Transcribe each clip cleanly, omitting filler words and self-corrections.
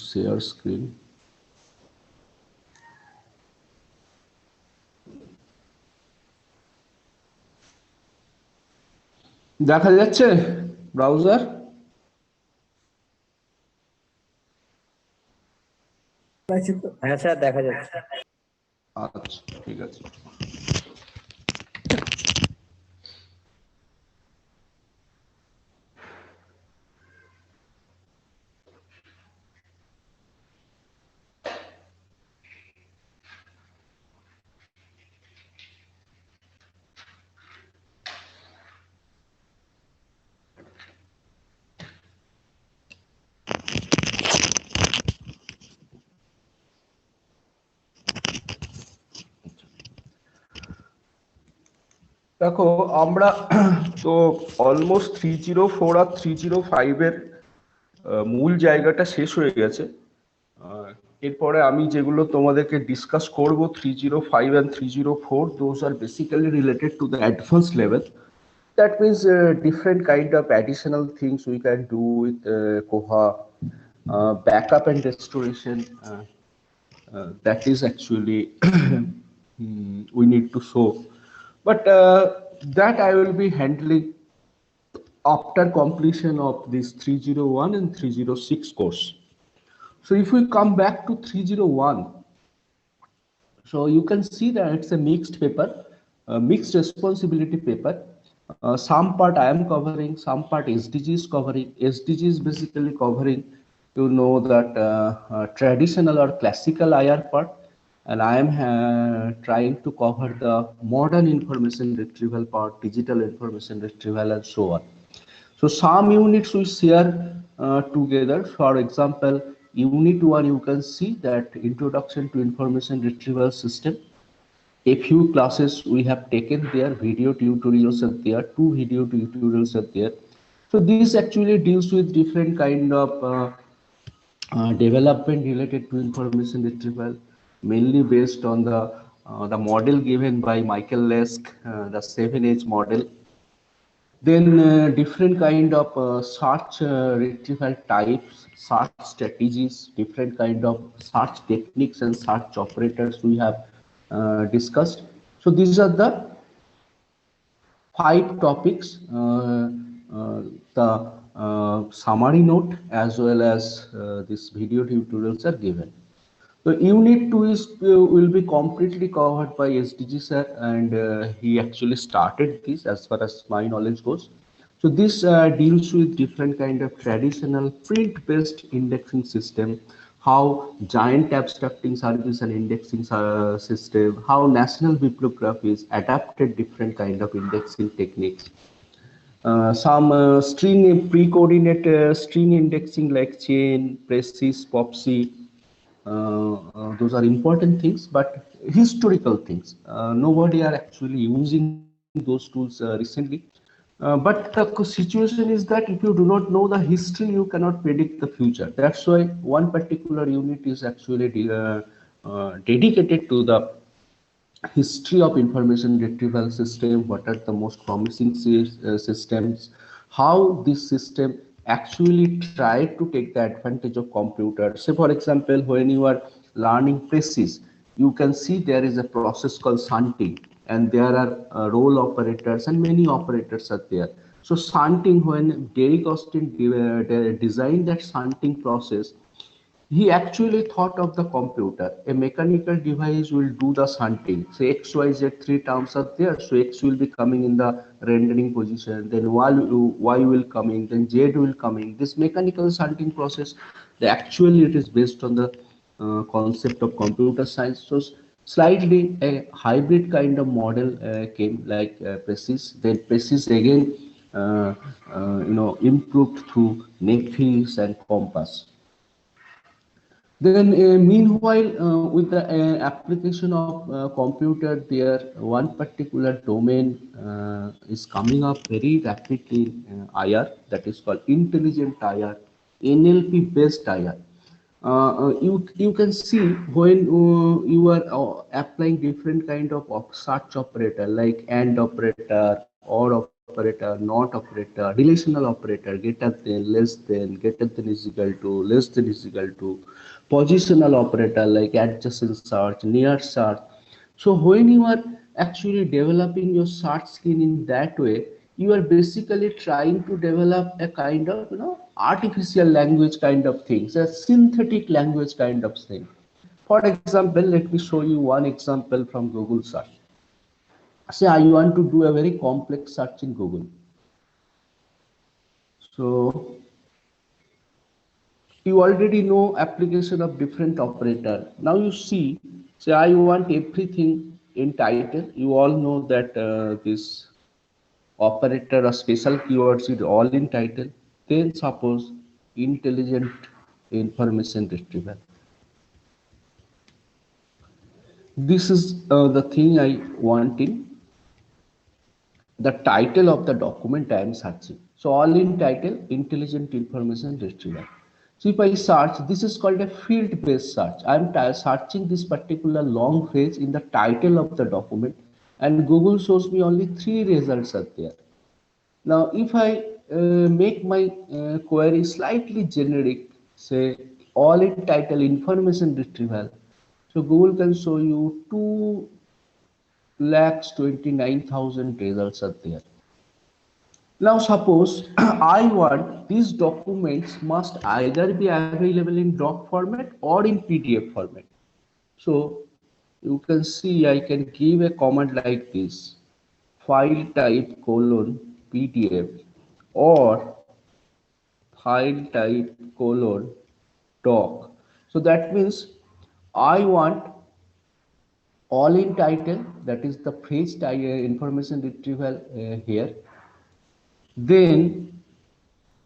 share screen. দেখা যাচ্ছে browser? হ্যাঁ স্যার, দেখা যাচ্ছে। আচ্ছা, ঠিক আছে। দেখো, আমরা তো অলমোস্ট 304 আর 305 এর মূল জায়গাটা শেষ হয়ে গেছে। এরপরে আমি যেগুলো তোমাদেরকে ডিসকাস করব 305 and 304, those are basically related to the advanced level. That means different kind of additional things we can do with Koha, backup and restoration. That is actually we need to show, but that I will be handling after completion of this 301 and 306 course. So if we come back to 301, so you can see that it's a mixed paper, a mixed responsibility paper. Some part I am covering, some part SDG is covering. SDG is basically covering, you know, that traditional or classical IR part, and I am trying to cover the modern information retrieval part, digital information retrieval, and so on. So some units we share together. For example, unit 1, you can see that introduction to information retrieval system. A few classes we have taken there, video tutorials are there, 2 video tutorials are there. So this actually deals with different kind of development related to information retrieval, mainly based on the model given by Michael Lesk, the 7H model. Then different kind of search retrieval types, search strategies, different kind of search techniques and search operators we have discussed. So these are the 5 topics, the summary note as well as this video tutorials are given. So unit 2 is will be completely covered by SDG sir, and he actually started this as far as my knowledge goes. So this deals with different kind of traditional print-based indexing system, how giant abstracting service and indexing system, how national bibliographies adapted different kind of indexing techniques. Some string pre-coordinate string indexing like chain, precis, popsy. Those are important things, but historical things. Nobody are actually using those tools recently. But the situation is that if you do not know the history, you cannot predict the future. That's why one particular unit is actually dedicated to the history of information retrieval system, what are the most promising systems, how this system actually try to take the advantage of computer. Say for example, when you are learning precis, you can see there is a process called shunting, and there are role operators and many operators are there. So shunting, when Derek Austin designed that shunting process, he actually thought of the computer. A mechanical device will do the shunting. So X, Y, Z, 3 terms are there. So X will be coming in the rendering position, then Y will coming, then Z will coming. This mechanical shunting process, actually it is based on the concept of computer science. So slightly a hybrid kind of model came, like Precis. Then Precis again, improved through Nephews and Compass. Then meanwhile, with the application of computer, there one particular domain is coming up very rapidly in IR, that is called intelligent IR, NLP based IR. You can see when you are applying different kind of search operator like AND operator, OR operator, operator, not operator, relational operator, greater than, less than is equal to, less than is equal to, positional operator like adjacent search, near search. So when you are actually developing your search screen in that way, you are basically trying to develop a kind of, artificial language kind of things, a synthetic language kind of thing. For example, let me show you one example from Google search. Say I want to do a very complex search in Google. So you already know application of different operator. Now you see, say I want everything in title. You all know that this operator or special keywords is all in title. Then suppose intelligent information retrieval. This is the thing I want in the title of the document I am searching. So all in title, intelligent information retrieval. So if I search, this is called a field-based search. I am searching this particular long phrase in the title of the document, and Google shows me only 3 results are there. Now, if I make my query slightly generic, say all in title information retrieval, so Google can show you 2,29,000 results are there. Now suppose I want these documents must either be available in doc format or in PDF format. So you can see I can give a command like this, file type colon PDF or file type colon doc. So that means I want all in title, that is the phrase information retrieval here. Then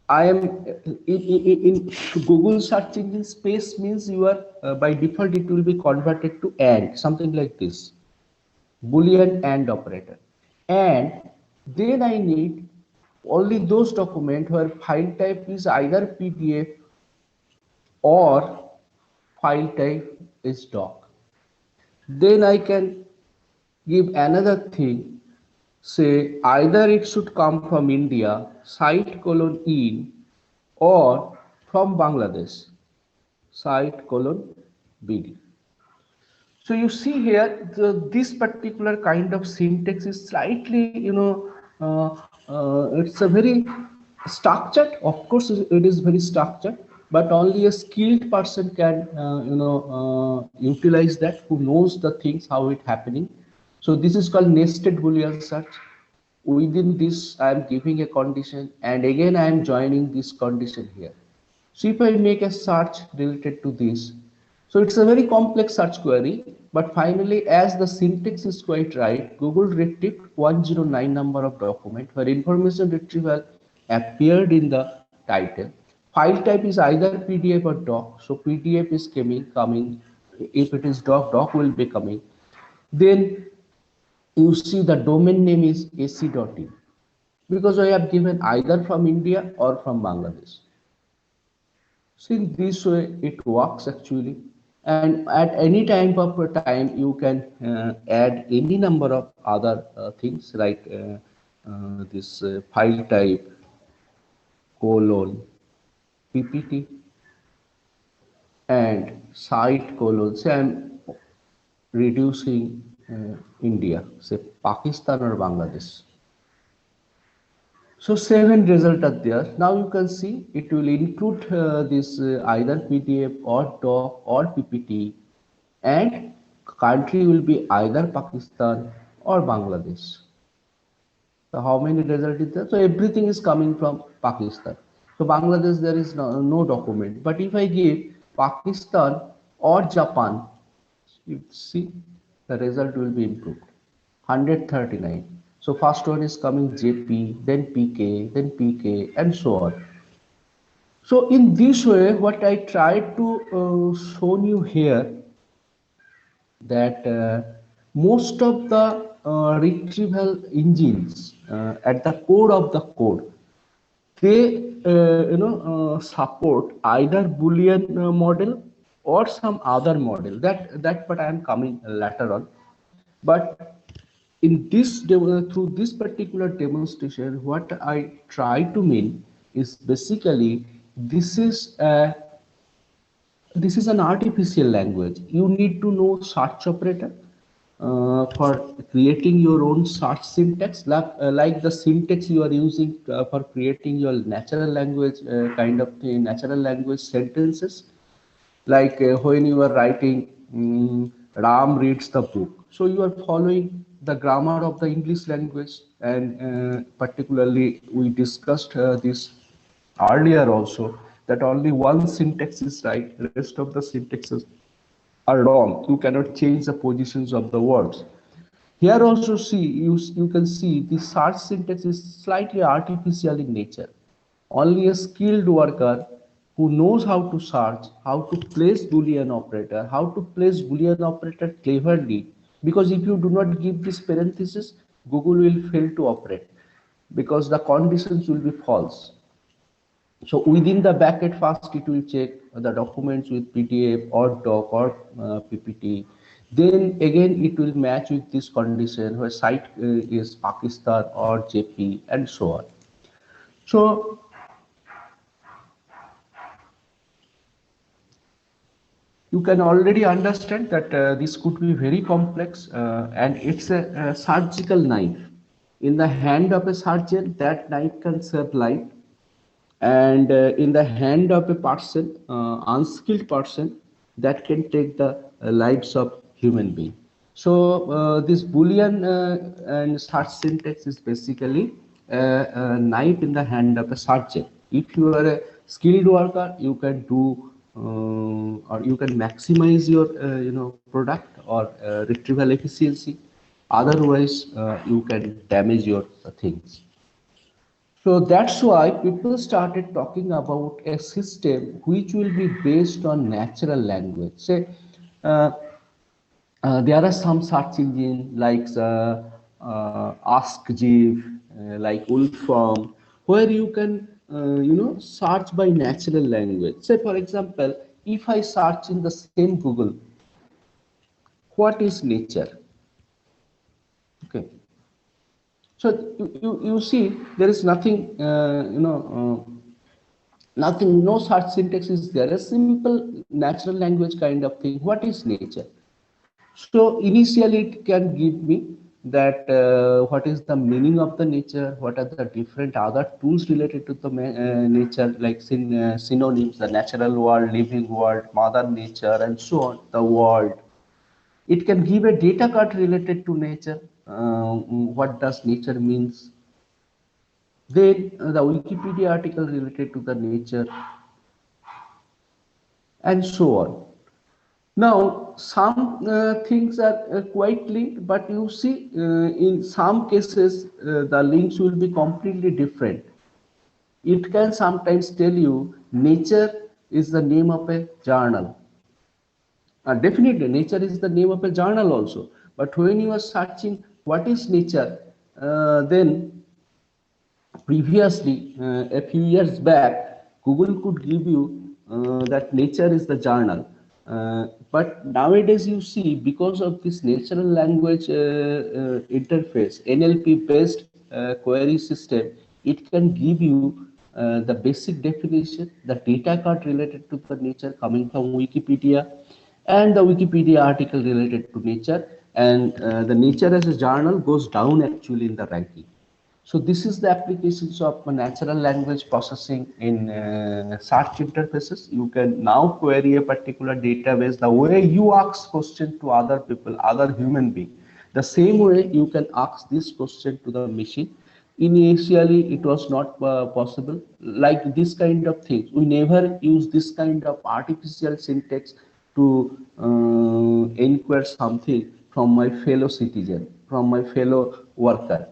I am in Google search engine space means you are by default it will be converted to AND, something like this, Boolean AND operator. And then I need only those documents where file type is either PDF or file type is doc. Then I can give another thing, say either it should come from India, site colon in, or from Bangladesh, site colon BD. So you see here this particular kind of syntax is slightly, it's a very structured. Of course, it is very structured, but only a skilled person can, utilize that, who knows the things how it happening. So this is called nested Boolean search. Within this, I am giving a condition, and again I am joining this condition here. So if I make a search related to this, so it's a very complex search query, but finally, as the syntax is quite right, Google retrieved 109 number of document where information retrieval appeared in the title. File type is either PDF or doc. So PDF is coming. If it is doc, doc will be coming. Then you see the domain name is ac.in because I have given either from India or from Bangladesh. So in this way it works actually, and at any time you can add any number of other things like this file type colon PPT and site colon, say I'm reducing India, say Pakistan or Bangladesh. So 7 results are there. Now you can see it will include this either PDF or doc or PPT, and country will be either Pakistan or Bangladesh. So how many results is there? So everything is coming from Pakistan. So Bangladesh there is no document. But if I give Pakistan or Japan, you see the result will be improved. 139. So first one is coming JP, then PK, then PK, and so on. So in this way, what I tried to show you here, that most of the retrieval engines at the core of the code, they support either Boolean model or some other model. That what I am coming later on. But in this through this particular demonstration, what I try to mean is basically this is an artificial language. You need to know search operator for creating your own search syntax, like the syntax you are using for creating your natural language kind of thing, natural language sentences. Like when you are writing, Ram reads the book. So you are following the grammar of the English language, and particularly we discussed this earlier also, that only one syntax is right, rest of the syntaxes are wrong. You cannot change the positions of the words. Here also see you can see the search syntax is slightly artificial in nature. Only a skilled worker who knows how to search, how to place Boolean operator, how to place Boolean operator cleverly. Because if you do not give this parenthesis, Google will fail to operate because the conditions will be false. So within the bracket, first it will check the documents with PDF or doc or PPT. Then again it will match with this condition where site is Pakistan or JP and so on. So you can already understand that this could be very complex, and it's a surgical knife. In the hand of a surgeon, that knife can save life, and in the hand of a person, unskilled person, that can take the lives of human being. So this Boolean and search syntax is basically a knife in the hand of a surgeon. If you are a skilled worker, you can do or you can maximize your product or retrieval efficiency. Otherwise, you can damage your things. So that's why people started talking about a system which will be based on natural language. Say, uh, there are some search engines like AskJeeves, like Wolfram, where you can, search by natural language. Say, for example, if I search in the same Google, what is nature? Okay. So you see, there is nothing, nothing, no such syntax is there. A simple natural language kind of thing. What is nature? So initially it can give me that what is the meaning of the nature, what are the different other tools related to the nature, like synonyms, the natural world, living world, mother nature, and so on, the world. It can give a data card related to nature. What does nature means? Then the Wikipedia article related to the nature, and so on. Now, some things are quite linked, but you see, in some cases, the links will be completely different. It can sometimes tell you nature is the name of a journal. Definitely, nature is the name of a journal also. But when you are searching what is nature, then previously, a few years back, Google could give you that nature is the journal. But nowadays, you see, because of this natural language interface, NLP based query system, it can give you the basic definition, the data card related to the nature coming from Wikipedia, and the Wikipedia article related to nature, and the nature as a journal goes down actually in the ranking. So this is the applications of natural language processing in search interfaces. You can now query a particular database the way you ask question to other people, other human being. The same way you can ask this question to the machine. Initially, it was not possible. Like this kind of things, we never use this kind of artificial syntax to inquire something from my fellow citizen, from my fellow worker.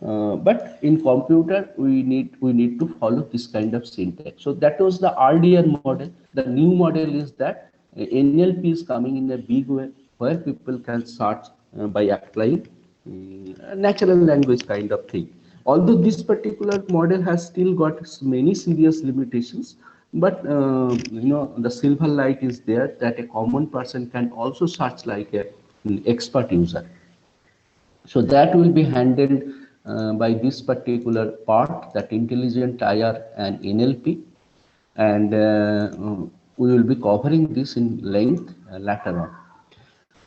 But in computer we need to follow this kind of syntax. So that was the earlier model. The new model is that NLP is coming in a big way, where people can search by applying natural language kind of thing. Although this particular model has still got many serious limitations, but the silver light is there that a common person can also search like a expert user. So that will be handled by this particular part, that intelligent IR and NLP, and we will be covering this in length later on.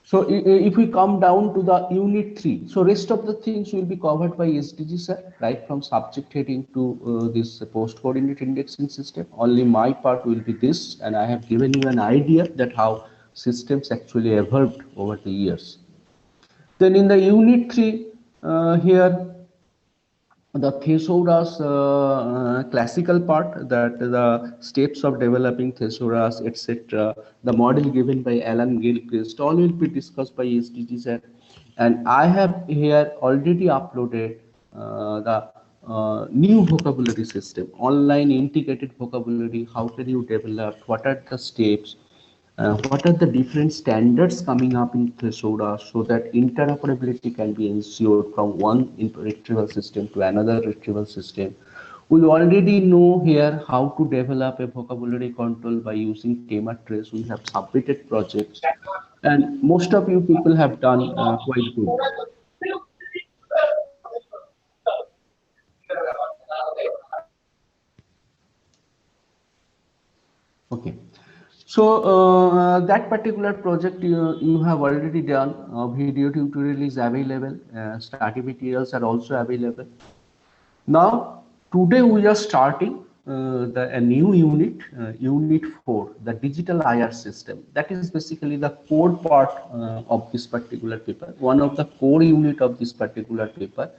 So if we come down to the unit 3, so rest of the things will be covered by SDG sir, right from subject heading to this post coordinate indexing system. Only my part will be this, and I have given you an idea that how systems actually evolved over the years. Then in the unit 3, here the thesaurus classical part, that the steps of developing thesaurus, etc. The model given by Alan Gilchrist, all will be discussed by SDGs. And I have here already uploaded the new vocabulary system, online integrated vocabulary. How can you develop? What are the steps? What are the different standards coming up in thesaurus so that interoperability can be ensured from one retrieval system to another retrieval system. We already know here how to develop a vocabulary control by using Tematrace. We have submitted projects, and most of you people have done quite good. Okay. So that particular project you have already done. Video tutorial is available. Study materials are also available. Now today we are starting a new unit, unit 4, the digital IR system. That is basically the core part of this particular paper, one of the core unit of this particular paper,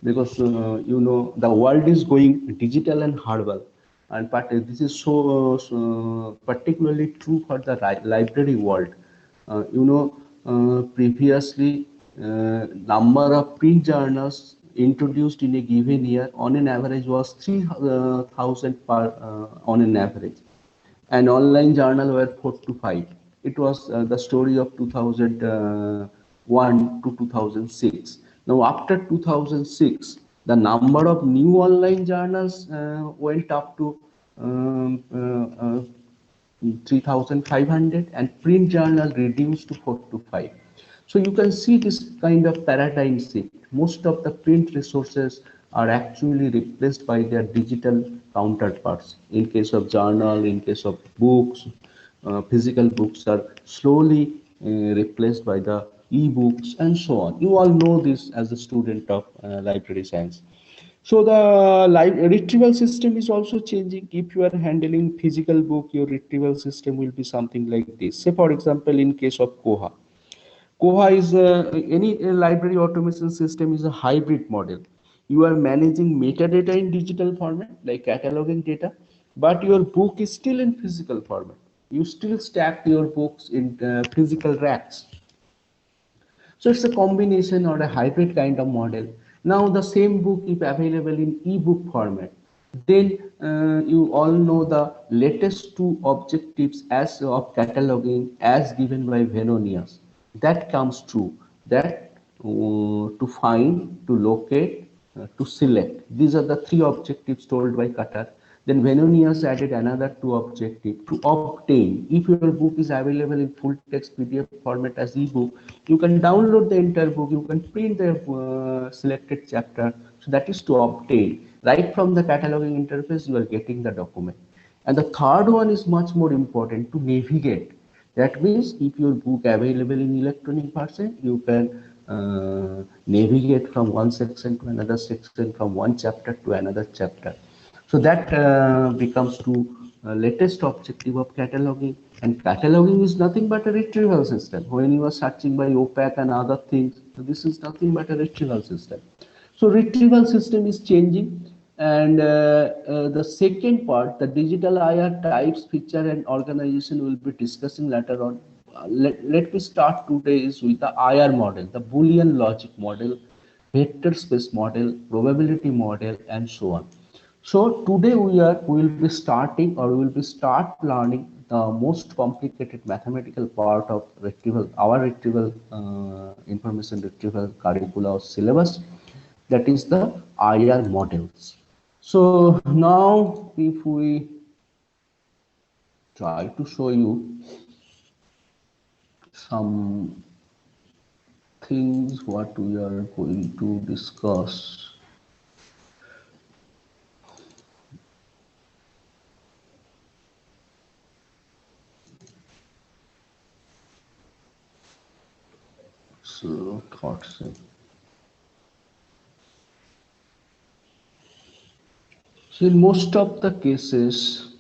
because you know the world is going digital and herbal, and but this is so particularly true for the library world. Previously, number of print journals introduced in a given year on an average was 3,000 per on an average, and online journal were 4 to 5. It was the story of 2001 to 2006. Now after 2006, the number of new online journals went up to 3,500, and print journal reduced to 4 to 5. So you can see this kind of paradigm shift. Most of the print resources are actually replaced by their digital counterparts. In case of journal, in case of books, physical books are slowly replaced by the e-books and so on. You all know this as a student of library science. So the retrieval system is also changing. If you are handling physical book, your retrieval system will be something like this. Say for example, in case of Koha. Koha is any library automation system is a hybrid model. You are managing metadata in digital format like cataloging data, but your book is still in physical format. You still stack your books in physical racks. So it's a combination or a hybrid kind of model. Now the same book if available in ebook format, then you all know the latest two objectives as of cataloging as given by Venonius. That comes true, that to find, to locate, to select. These are the three objectives told by Qatar. Then Venonius added another two objectives to obtain. If your book is available in full text PDF format as ebook, you can download the entire book, you can print the selected chapter. So that is to obtain. Right from the cataloging interface, you are getting the document. And the third one is much more important, to navigate. That means if your book available in electronic version, you can navigate from one section to another section, from one chapter to another chapter. So that becomes to latest objective of cataloging. And cataloging is nothing but a retrieval system. When you are searching by OPAC and other things, this is nothing but a retrieval system. So retrieval system is changing. And the second part, the digital IR types, feature and organization, will be discussing later on. Let me start today is with the IR model, the Boolean logic model, vector space model, probability model, and so on. So today we will be starting, or we will be start learning the most complicated mathematical part of retrieval, our retrieval information retrieval curricula or syllabus, that is the IR models. So now if we try to show you some things what we are going to discuss. So thoughts. So in most of the cases,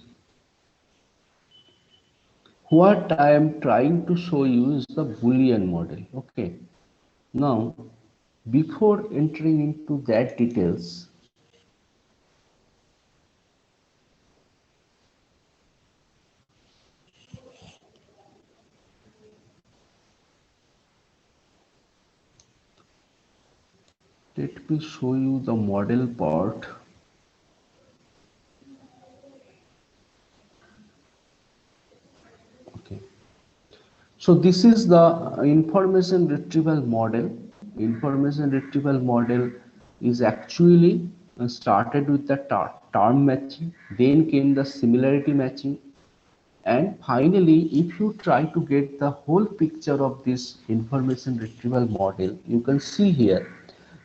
what I am trying to show you is the Boolean model. Okay. Now, before entering into that details, let me show you the model part. Okay. So this is the information retrieval model. Information retrieval model is actually started with the term matching, then came the similarity matching, and finally, if you try to get the whole picture of this information retrieval model, you can see here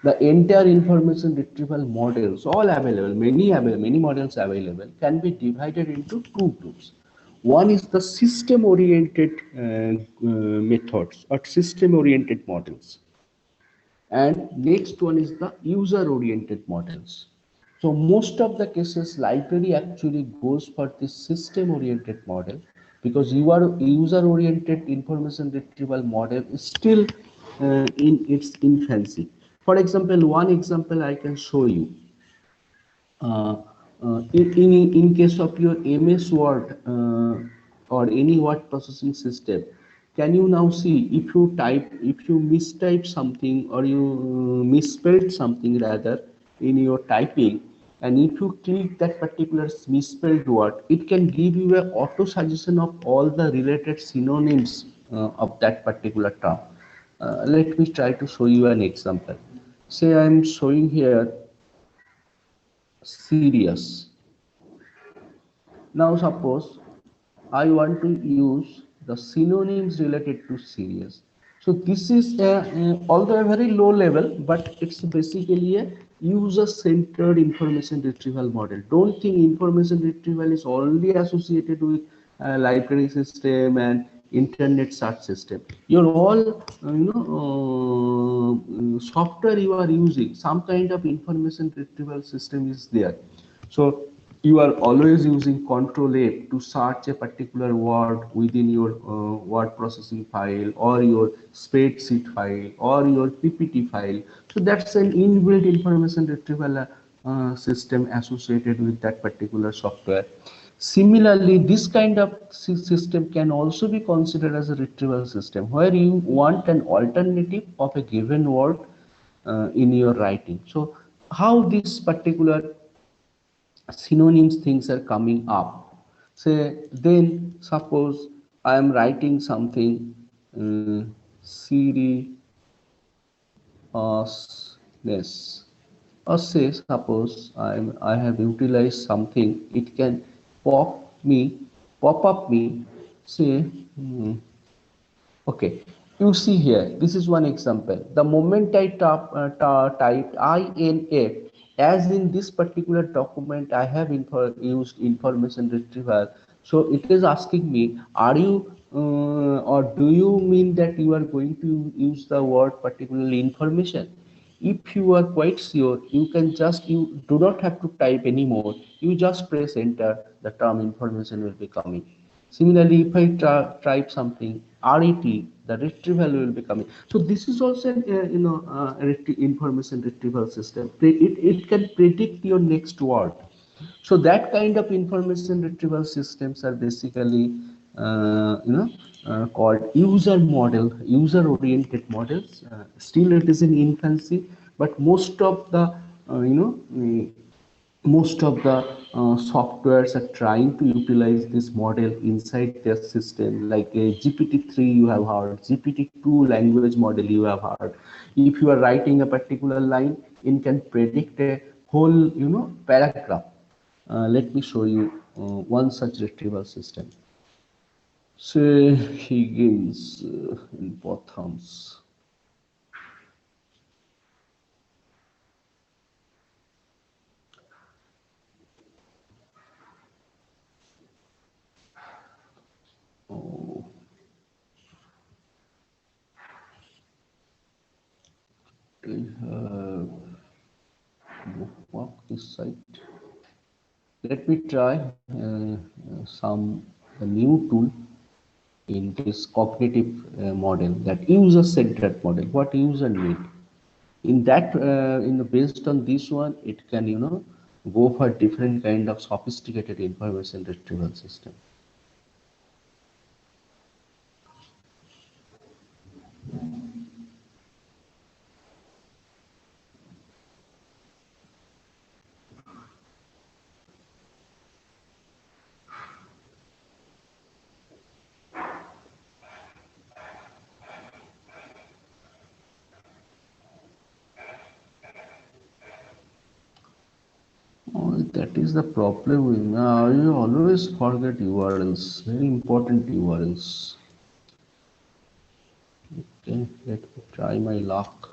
the entire information retrieval models, all available, many models available, can be divided into two groups. One is the system oriented methods or system oriented models, and next one is the user oriented models. So most of the cases library actually goes for the system oriented model, because user oriented information retrieval model is still in its infancy. For example, one example I can show you. uh, in case of your MS Word or any word processing system, can you now see if you mistype something or you misspelled something rather in your typing, and if you click that particular misspelled word, it can give you a auto suggestion of all the related synonyms of that particular term. Let me try to show you an example. Say I am showing here serious. Now suppose I want to use the synonyms related to serious. So this is although a very low level, but it's basically a user-centered information retrieval model. Don't think information retrieval is only associated with library system and internet search system. Your all software you are using, some kind of information retrieval system is there. So you are always using Control F to search a particular word within your word processing file or your spreadsheet file or your PPT file. So that's an inbuilt information retrieval system associated with that particular software. Similarly, this kind of system can also be considered as a retrieval system, where you want an alternative of a given word in your writing. So how this particular synonyms things are coming up. Say then suppose I am writing something seriousness, or say suppose I have utilized something, it can pop me pop up me, say okay, you see here, this is one example. The moment I typed INF, as in this particular document, I have used information retrieval. So it is asking me, are you or do you mean that you are going to use the word particularly information? If you are quite sure, you can just, you do not have to type anymore. You just press enter, the term information will be coming. Similarly, if I type something RET, the retrieval will be coming. So this is also an information retrieval system. It can predict your next word. So that kind of information retrieval systems are basically called user oriented models. Still it is in infancy, but most of the most of the softwares are trying to utilize this model inside their system, like a GPT-3 you have heard, GPT-2 language model you have heard. If you are writing a particular line, it can predict a whole paragraph. Let me show you one such retrieval system. Say Higgins in Bothams. Okay, bookmark this site. Let me try some new tool in this cognitive model, that user-centered model. What user need in that, based on this one, it can go for different kind of sophisticated information retrieval system. Oh, that is the problem with you always forget URLs, very important URLs. Okay, let me try my luck.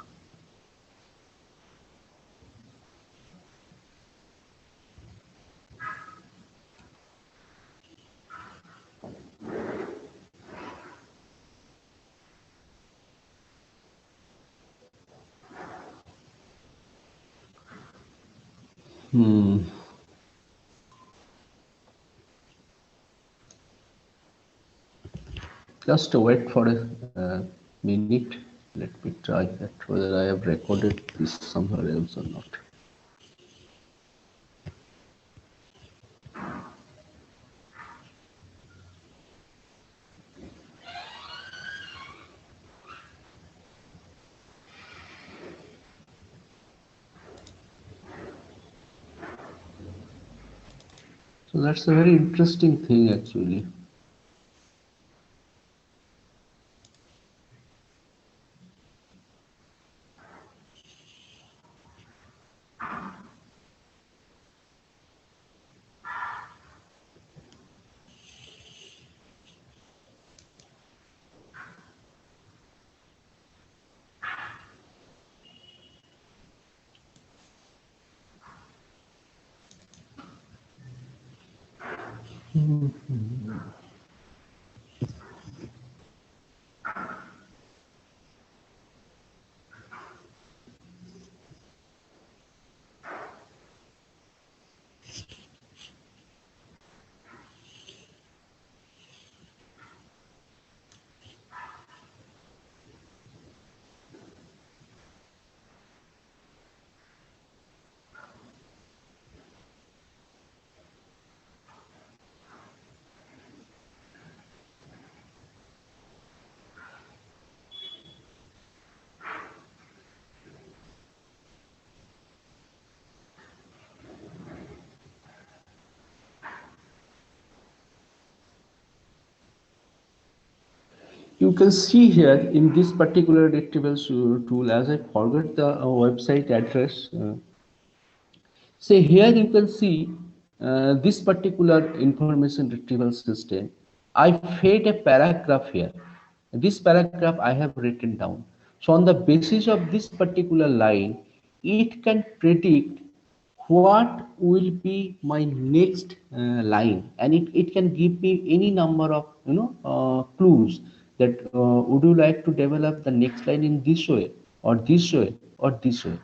Just wait for a minute. Let me try that whether I have recorded this somewhere else or not. So that's a very interesting thing actually. You can see here in this particular retrieval tool, as I forgot the website address. Say here you can see this particular information retrieval system. I fed a paragraph here. This paragraph I have written down. So on the basis of this particular line, it can predict what will be my next line, and it can give me any number of clues that would you like to develop the next line in this way or this way or this way.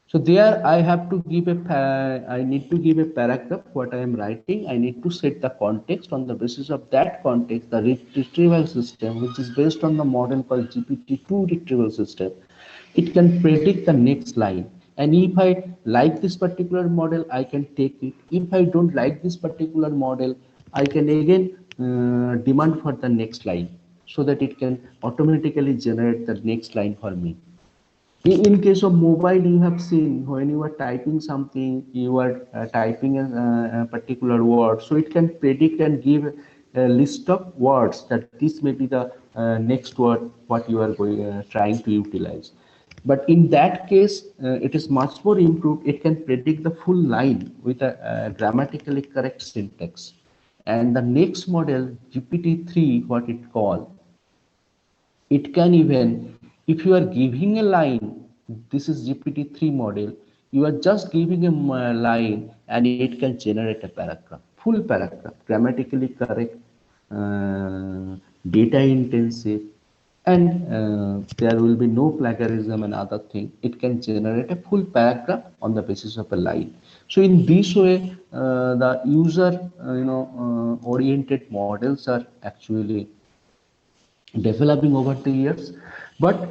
So there I have to give I need to give a paragraph what I am writing. I need to set the context. On the basis of that context, the retrieval system, which is based on the model called GPT-2 retrieval system, it can predict the next line. And if I like this particular model, I can take it. If I don't like this particular model, I can again demand for the next line so that it can automatically generate the next line for me. In case of mobile, you have seen when you are typing something, you are typing a particular word, so it can predict and give a list of words that this may be the next word what you are trying to utilize. But in that case, it is much more improved. It can predict the full line with a grammatically correct syntax. And the next model, GPT-3, what it called, it can even, if you are giving a line, this is GPT-3 model, you are just giving a line and it can generate a paragraph, full paragraph, grammatically correct, data intensive, and there will be no plagiarism and other thing. It can generate a full paragraph on the basis of a line. So in this way, the user oriented models are actually developing over the years. But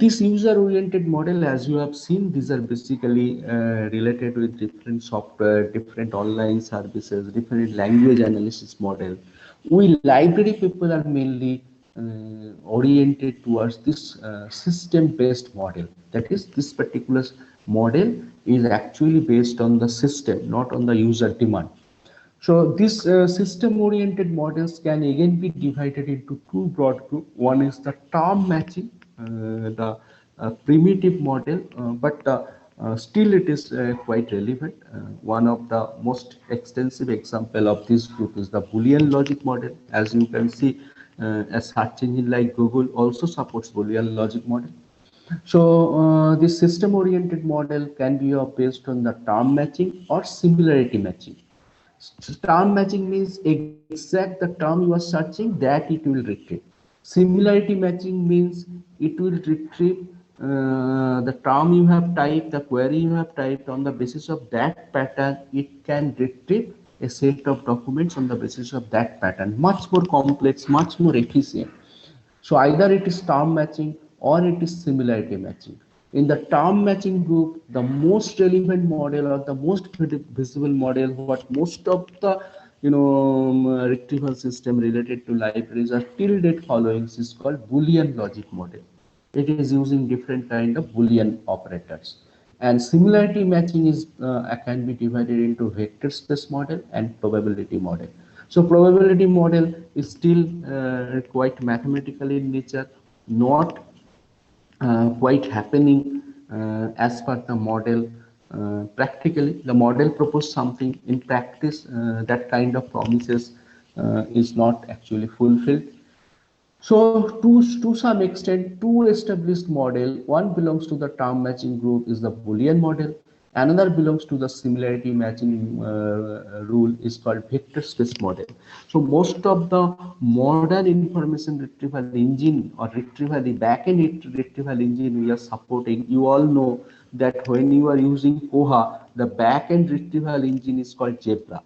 this user oriented model, as you have seen, these are basically related with different software, different online services, different language analysis model. We library people are mainly oriented towards this system based model. That is, this particular model is actually based on the system, not on the user demand. So these system-oriented models can again be divided into two broad groups. One is the term matching, the primitive model, but still it is quite relevant. One of the most extensive example of this group is the Boolean logic model. As you can see, a search engine like Google also supports Boolean logic model. So this system-oriented model can be based on the term matching or similarity matching. Term matching means exact the term you are searching that it will retrieve. Similarity matching means it will retrieve the term you have typed, the query you have typed. On the basis of that pattern, it can retrieve a set of documents on the basis of that pattern. Much more complex, much more efficient. So either it is term matching or it is similarity matching. In the term matching group, the most relevant model or the most visible model, what most of the retrieval system related to libraries are till date following is called Boolean logic model. It is using different kind of Boolean operators. And similarity matching is can be divided into vector space model and probability model. So probability model is still quite mathematical in nature, not quite happening as per the model. Practically, the model proposed something. In practice, that kind of promises is not actually fulfilled. So to some extent, two established model, one belongs to the term matching group is the Boolean model, another belongs to the similarity matching rule is called vector space model. So most of the modern information retrieval engine or retrieval, the backend retrieval engine we are supporting, you all know that when you are using Koha, the backend retrieval engine is called Zebra.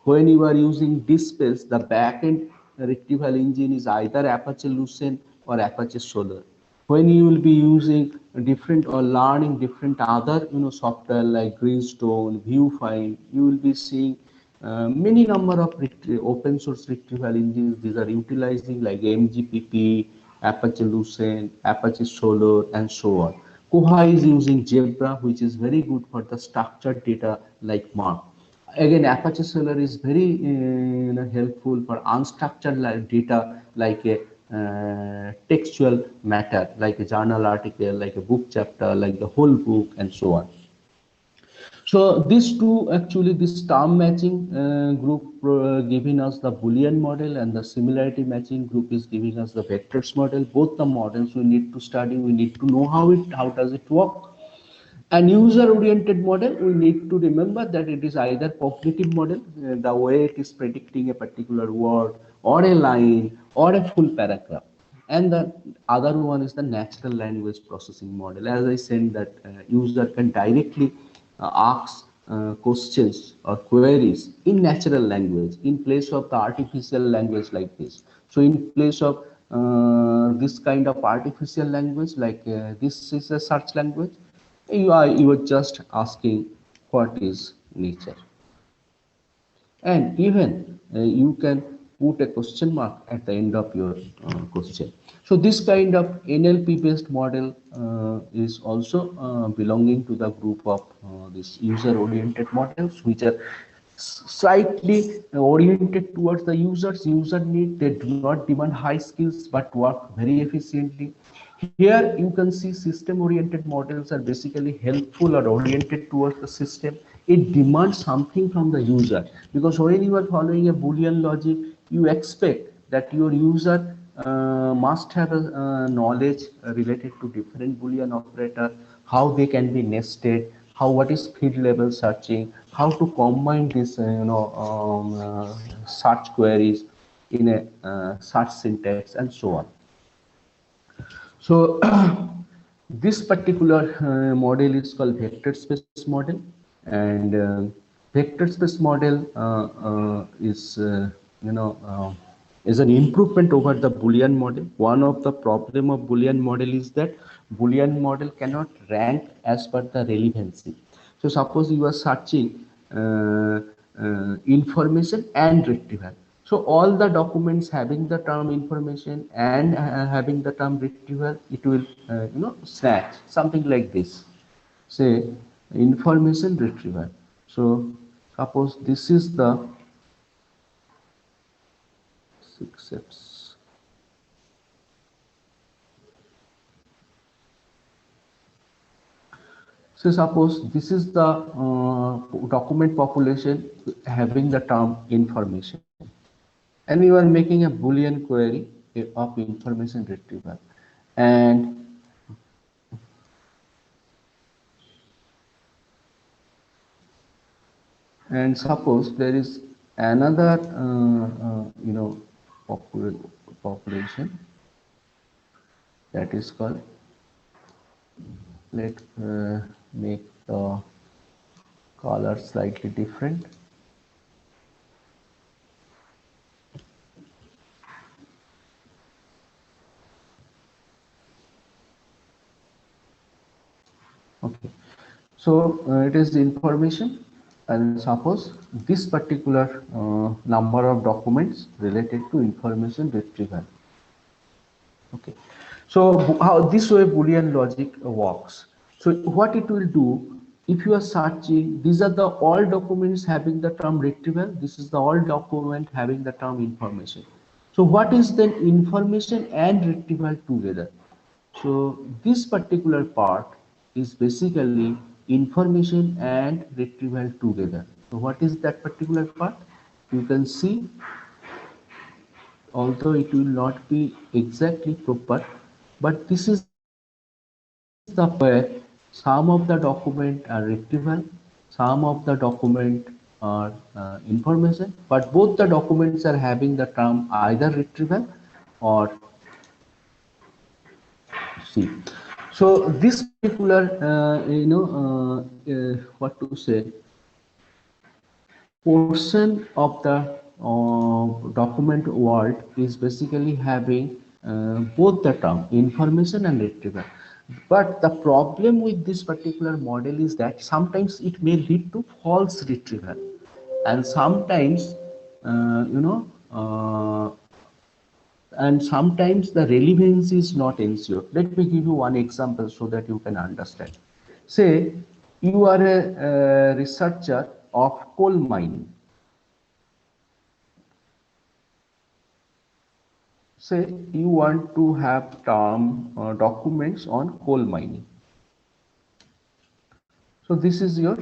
When you are using DSpace, the backend retrieval engine is either Apache Lucene or Apache Solr. When you will be using different or learning different other software like Greenstone, Viewfind, you will be seeing many number of open source retrieval engines. These are utilizing like MGPP, Apache Lucene, Apache Solr, and so on. Koha is using Zebra, which is very good for the structured data like MARC. Again, Apache Solr is very helpful for unstructured data like a textual matter, like a journal article, like a book chapter, like the whole book, and so on. So these two actually, this term matching group giving us the Boolean model, and the similarity matching group is giving us the vectors model. Both the models we need to study. We need to know how does it work. An user-oriented model, we need to remember that it is either cognitive model, the way it is predicting a particular word or a line or a full paragraph. And the other one is the natural language processing model. As I said, that user can directly ask questions or queries in natural language in place of the artificial language like this. So in place of this kind of artificial language, like this is a search language, you are just asking what is nature, and even you can put a question mark at the end of your question. So this kind of NLP based model is also belonging to the group of these user oriented models, which are slightly oriented towards the user need. They do not demand high skills but work very efficiently. Here you can see system oriented models are basically helpful or oriented towards the system. It demands something from the user, because when you are following a Boolean logic, you expect that your user must have a knowledge related to different Boolean operator, how they can be nested, what is field level searching, how to combine this search queries in a search syntax, and so on. So this particular model is called vector space model, and vector space model is is an improvement over the Boolean model. One of the problem of Boolean model is that Boolean model cannot rank as per the relevancy. So suppose you are searching information and retrieval. So all the documents having the term information and having the term retrieval, it will snatch something like this. Say information retrieval. So suppose this is the 6 steps. So suppose this is the document population having the term information, and we are making a Boolean query of information retrieval, and suppose there is another population that is called, let make the color slightly different. Okay, so it is the information, and suppose this particular number of documents related to information retrieval. Okay, so how this way Boolean logic works. So what it will do, if you are searching, these are the all documents having the term retrieval, this is the all document having the term information. So what is then information and retrieval together? So this particular part is basically information and retrieval together. So what is that particular part? You can see, although it will not be exactly proper, but this is the where some of the document are retrieval, some of the document are information, but both the documents are having the term either retrieval or C. So this particular what to say, portion of the document world is basically having both the term information and retrieval. But the problem with this particular model is that sometimes it may lead to false retrieval, and sometimes uh, you know uh, and sometimes the relevance is not ensured. Let me give you one example so that you can understand. Say you are a researcher of coal mining. Say you want to have term documents on coal mining. So this is your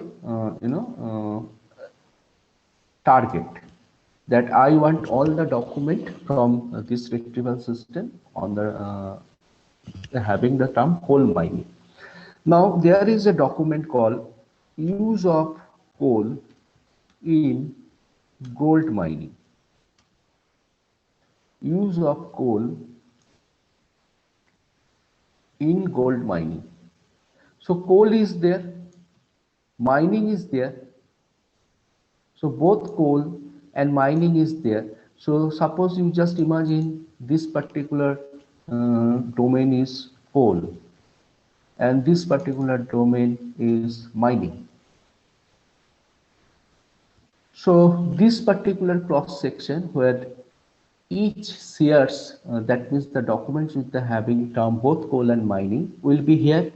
target, that I want all the document from this retrieval system on the having the term coal mining. Now there is a document called use of coal in gold mining. Use of coal in gold mining. So coal is there, mining is there. So both coal and mining is there. So suppose you just imagine this particular domain is coal, and this particular domain is mining. So this particular cross section where each shares, that means the documents with the having term both coal and mining will be here.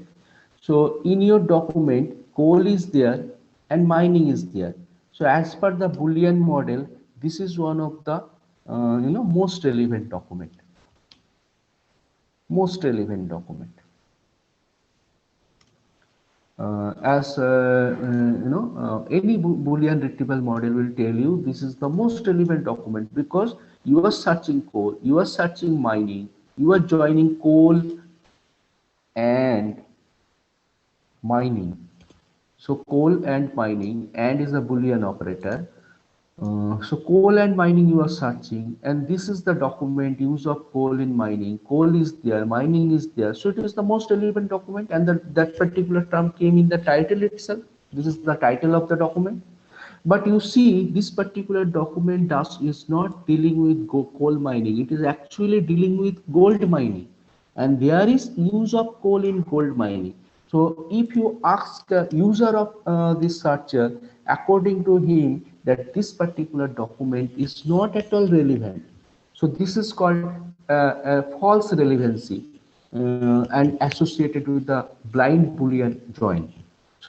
So in your document, coal is there and mining is there. So as per the Boolean model, this is one of the most relevant document. Most relevant document. Any Boolean retrieval model will tell you this is the most relevant document, because you are searching coal, you are searching mining, you are joining coal and mining. So coal and mining, and is a Boolean operator. So coal and mining you are searching, and this is the document use of coal in mining. Coal is there, mining is there. So it is the most relevant document, and that particular term came in the title itself. This is the title of the document. But you see, this particular document is not dealing with coal mining. It is actually dealing with gold mining, and there is use of coal in gold mining. So if you ask a user of this searcher, according to him, that this particular document is not at all relevant. So this is called a false relevancy and associated with the blind Boolean join.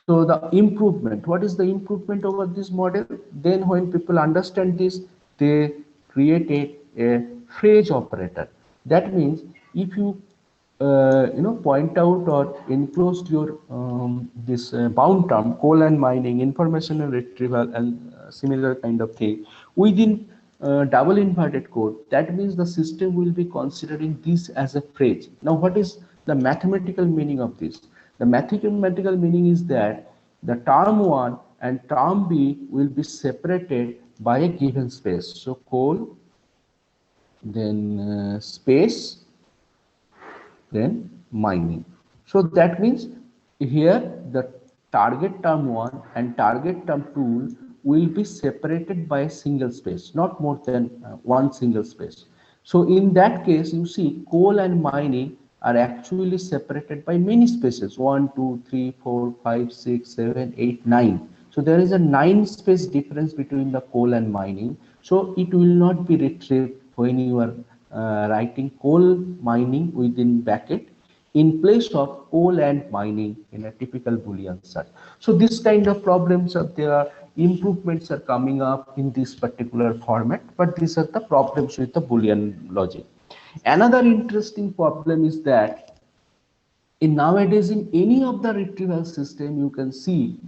So the improvement, what is the improvement over this model? Then when people understand this, they created a phrase operator. That means if you point out or enclosed your this bound term coal and mining, information and retrieval, and similar kind of thing within double inverted code, that means the system will be considering this as a phrase. Now what is the mathematical meaning of this? The mathematical meaning is that the term 1 and term B will be separated by a given space. So coal, then space, then mining. So that means here the target term 1 and target term 2 will be separated by a single space, not more than one single space. So in that case, you see coal and mining are actually separated by many spaces, 1, 2, 3, 4, 5, 6, 7, 8, 9. So there is a 9 space difference between the coal and mining. So it will not be retrieved when you are writing coal mining within bracket in place of coal and mining in a typical Boolean search. So this kind of problems are there, improvements are coming up in this particular format, but these are the problems with the Boolean logic. Another interesting problem is that in nowadays in any of the retrieval system you can see,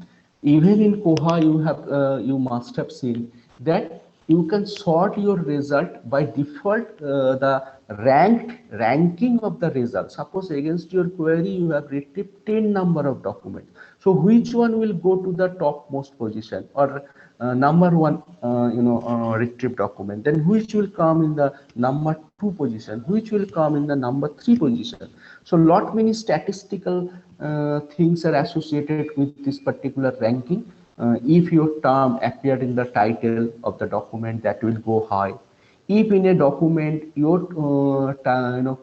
even in Koha you must have seen that you can sort your result by default the ranking of the result. Suppose against your query you have retrieved 10 number of documents, so which one will go to the topmost position, or number one retrieved document, then which will come in the number 2 position, which will come in the number 3 position. So lot many statistical things are associated with this particular ranking. If your term appeared in the title of the document, that will go high. If in a document your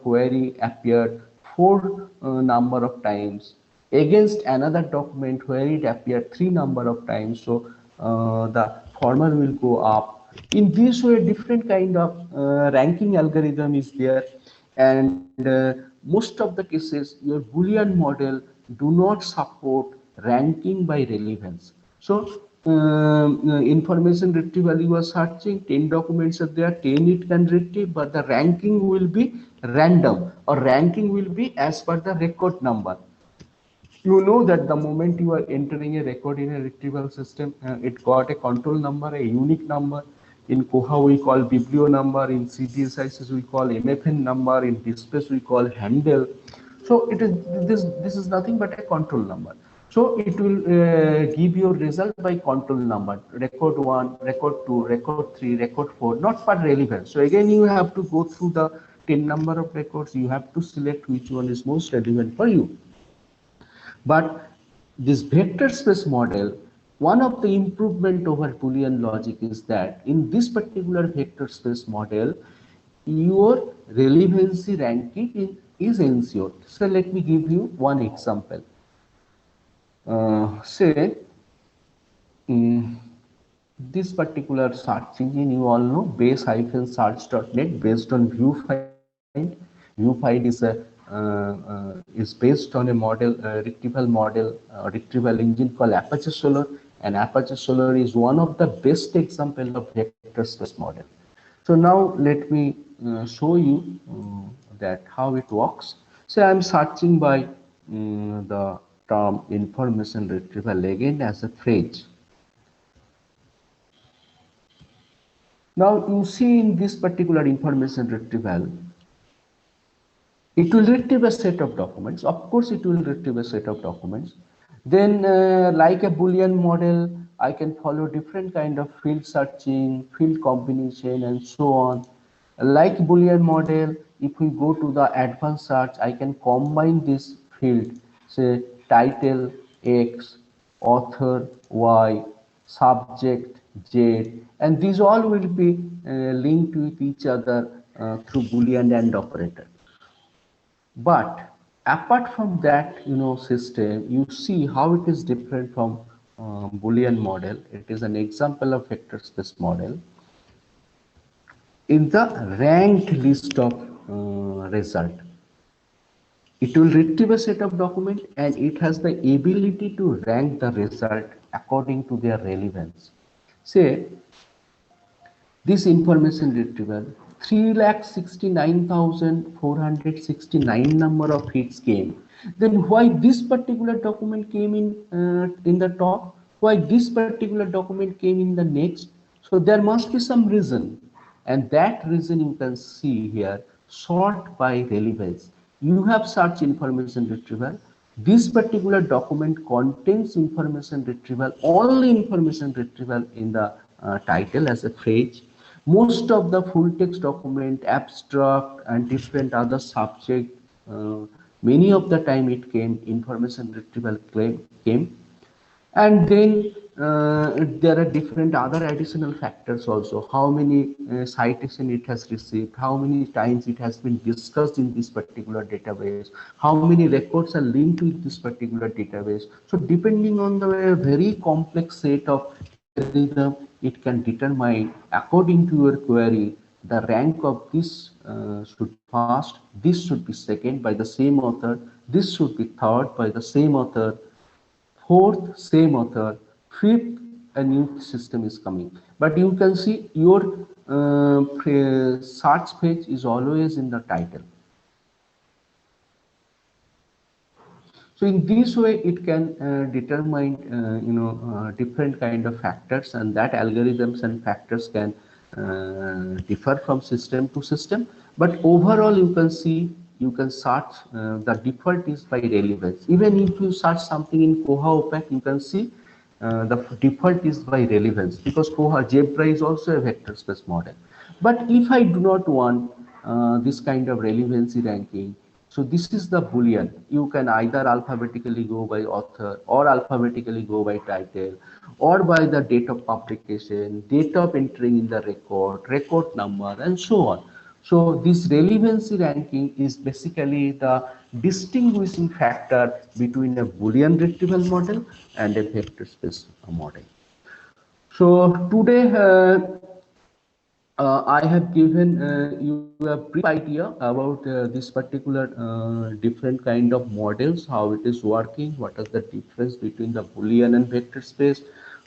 query appeared 4 number of times against another document where it appeared 3 number of times, so the former will go up. In this way, different kind of ranking algorithm is there, and most of the cases your Boolean model do not support ranking by relevance. So information retrieval, you are searching 10 documents are there, 10 it can retrieve, but the ranking will be random, or ranking will be as per the record number. You know that the moment you are entering a record in a retrieval system, it got a control number, a unique number. In Koha we call biblio number, in CDSIS we call MFN number, in Displace we call handle. So it is this is nothing but a control number. So it will give your result by control number, record 1, record 2, record 3, record 4, not per relevance. So again you have to go through the 10 number of records, you have to select which one is most relevant for you. But this vector space model, one of the improvement over Boolean logic is that in this particular vector space model, your relevancy ranking is ensured. So let me give you one example. Say this particular search engine, you all know, base-search.net, based on Viewfind. Viewfind is based on a model, retrieval model, retrieval engine called Apache Solr, and Apache Solr is one of the best example of vector space model. So now let me show you that how it works. So I'm searching by the term information retrieval again as a phrase. Now you see in this particular information retrieval, it will retrieve a set of documents. Of course, it will retrieve a set of documents. Then like a Boolean model, I can follow different kind of field searching, field combination, and so on. Like Boolean model, if we go to the advanced search, I can combine this field, say title X, author Y, subject Z, and these all will be linked with each other through Boolean AND operator. But apart from that, system, you see how it is different from Boolean model. It is an example of vector space model. In the ranked list of result, it will retrieve a set of document and it has the ability to rank the result according to their relevance. Say this information retrieval, 3,69,469 number of hits came. Then why this particular document came in the top? Why this particular document came in the next? So there must be some reason, and that reason you can see here, sort by relevance. You have search information retrieval. This particular document contains information retrieval, only information retrieval in the title as a phrase. Most of the full text document, abstract and different other subject, many of the time it came information retrieval came. And then there are different other additional factors also. How many citation it has received, how many times it has been discussed in this particular database, how many records are linked with this particular database. So depending on the very complex set of algorithm, it can determine according to your query the rank of this should be first, this should be second by the same author, this should be third by the same author, fourth same author, fifth a new system is coming. But you can see your search page is always in the title. So in this way it can determine different kind of factors, and that algorithms and factors can differ from system to system. But overall you can see, you can search, the default is by relevance. Even if you search something in Koha OPAC, you can see the default is by relevance, because Koha Zebra is also a vector space model. But if I do not want this kind of relevancy ranking, so this is the Boolean. You can either alphabetically go by author, or alphabetically go by title, or by the date of publication, date of entering in the record, record number, and so on. So this relevancy ranking is basically the distinguishing factor between a Boolean retrieval model and a vector space model. So today I have given you a brief idea about this particular different kind of models, how it is working, what is the difference between the Boolean and vector space,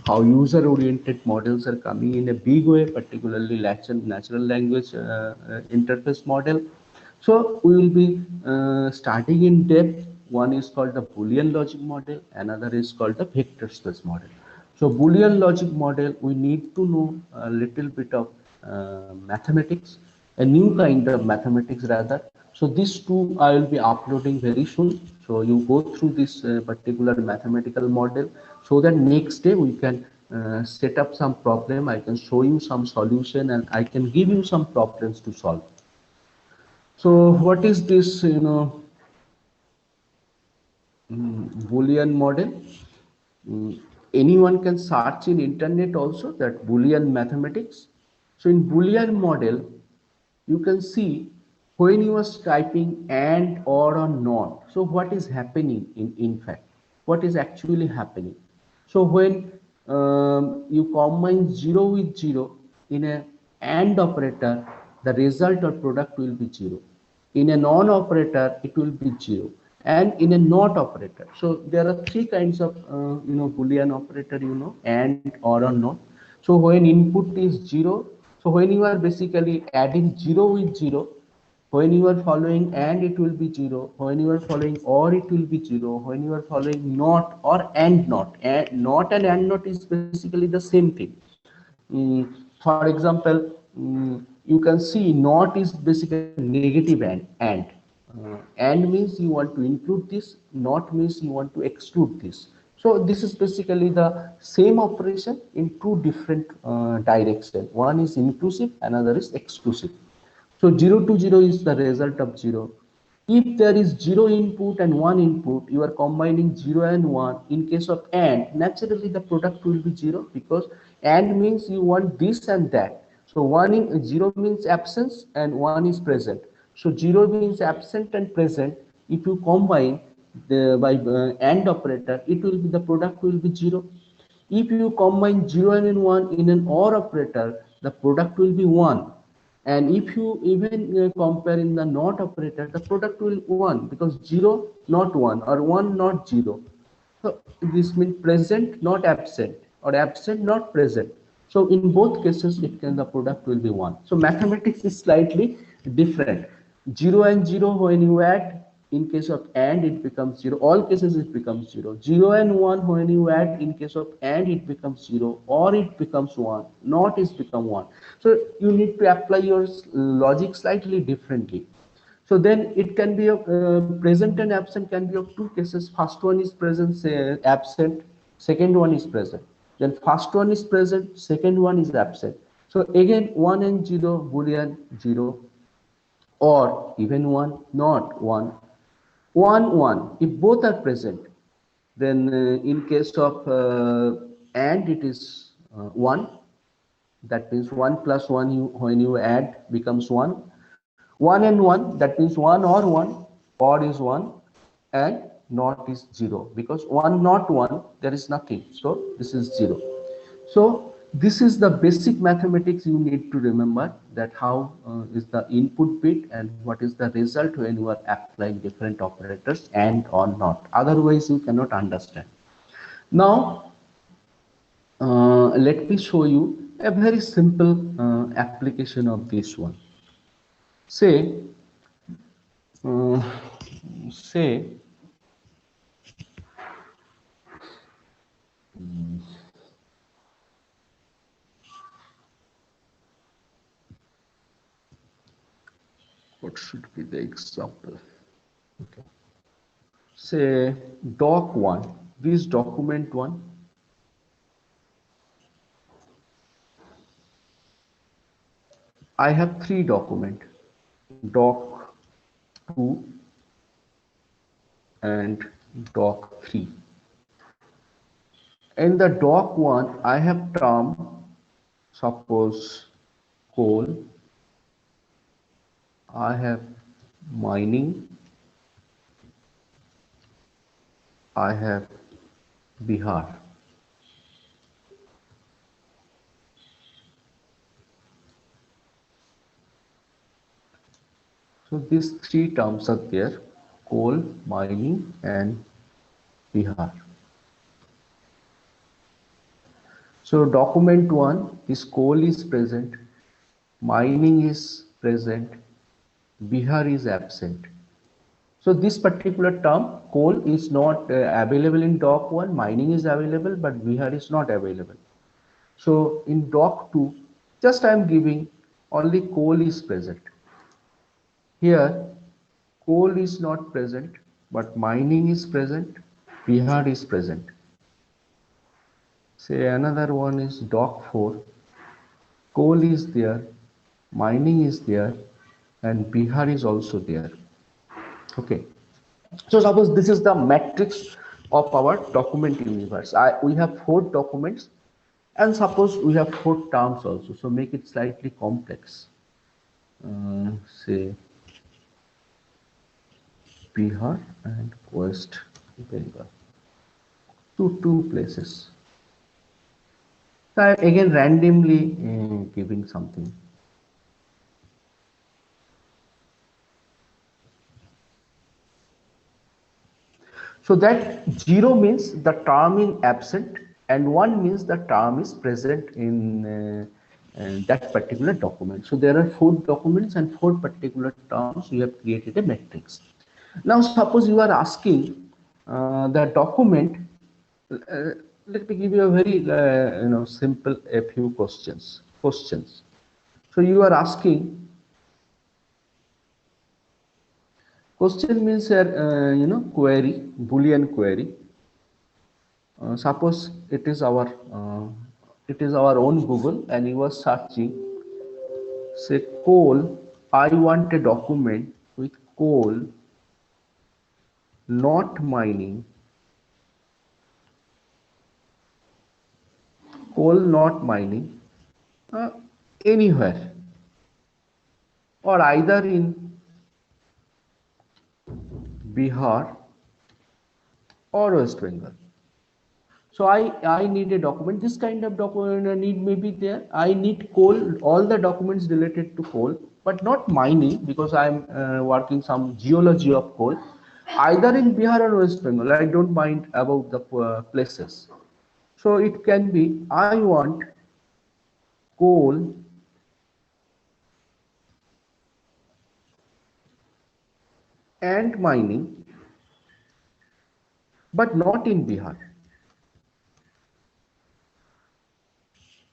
how user-oriented models are coming in a big way, particularly natural language interface model. So we will be starting in depth. One is called the Boolean logic model, another is called the vector space model. So Boolean logic model, we need to know a little bit of mathematics, a new kind of mathematics rather. So these two I will be uploading very soon. So you go through this particular mathematical model, so that next day we can set up some problem. I can show you some solution and I can give you some problems to solve. So what is this, Boolean model? Anyone can search in internet also, that Boolean mathematics. So in Boolean model, you can see when you are typing and, or not. So what is happening in fact? What is actually happening? So when you combine 0 with 0 in a AND operator, the result or product will be 0. In a non-operator, it will be 0. And in a not operator. So there are three kinds of Boolean operator, and, or not. So when input is 0, so when you are basically adding 0 with 0, when you are following and, it will be 0. When you are following or, it will be 0. When you are following not or and not, not and not is basically the same thing. For example, you can see not is basically negative and means you want to include this, not means you want to exclude this. So this is basically the same operation in two different directions. One is inclusive, another is exclusive. So 0 to 0 is the result of 0. If there is 0 input and 1 input, you are combining 0 and 1. In case of AND, naturally the product will be 0, because AND means you want this and that. So 0 means absence and 1 is present. So 0 means absent and present. If you combine by AND operator, it will be, the product will be 0. If you combine 0 and 1 in an OR operator, the product will be 1. And if you even compare in the NOT operator, the product will 1, because 0 not 1 or 1 not 0. So this means present not absent, or absent not present. So in both cases, the product will be 1. So mathematics is slightly different. 0 and 0, when you add, in case of AND it becomes 0. All cases it becomes 0. 0 and 1, when you add, in case of AND it becomes 0, or it becomes 1. Not is become 1. So you need to apply your logic slightly differently. So then it can be of present and absent can be of two cases. First one is present, say absent. Second one is present. Then first one is present, second one is absent. So again 1 and 0, Boolean 0, or even 1 not 1, 1 1. If both are present, then in case of AND it is 1. That means 1 plus 1, when you add, becomes 1. 1 and 1, that means 1 or 1, or is 1, and not is 0, because 1 not 1, there is nothing, so this is 0. So this is the basic mathematics you need to remember, that how is the input bit and what is the result when you are applying different operators and or not. Otherwise you cannot understand. Now let me show you a very simple application of this one. Say uh, say what should be the example? Okay. Say doc1, this document 1. I have 3 documents, doc 2 and doc 3. In the doc 1, I have term, suppose coal, I have mining, I have Bihar. So these 3 terms are there: coal, mining, and Bihar. So document 1, this coal is present, mining is present, Bihar is absent. So this particular term, coal, is not available in doc 1, mining is available, but Bihar is not available. So in doc 2, just I am giving only coal is present. Here, coal is not present, but mining is present, Bihar is present. Say another one is doc 4, coal is there, mining is there, and Bihar is also there. Okay. So suppose this is the matrix of our document universe. We have 4 documents, and suppose we have 4 terms also. So make it slightly complex. Say Bihar and West Bengal. Two places. So I again randomly giving something. So that 0 means the term is absent, and 1 means the term is present in that particular document. So there are 4 documents and 4 particular terms. We have created a matrix. Now suppose you are asking the document. Let me give you a very simple a few questions. So you are asking. Question means query, Boolean query. Suppose it is our own Google, and you are searching, say coal. I want a document with coal not mining, coal not mining uh, anywhere, or either in Bihar or West Bengal. So I need a document. This kind of document I need may be there. I need coal, all the documents related to coal, but not mining, because I'm working some geology of coal. Either in Bihar or West Bengal, I don't mind about the places. So it can be, I want coal and mining, but not in Bihar.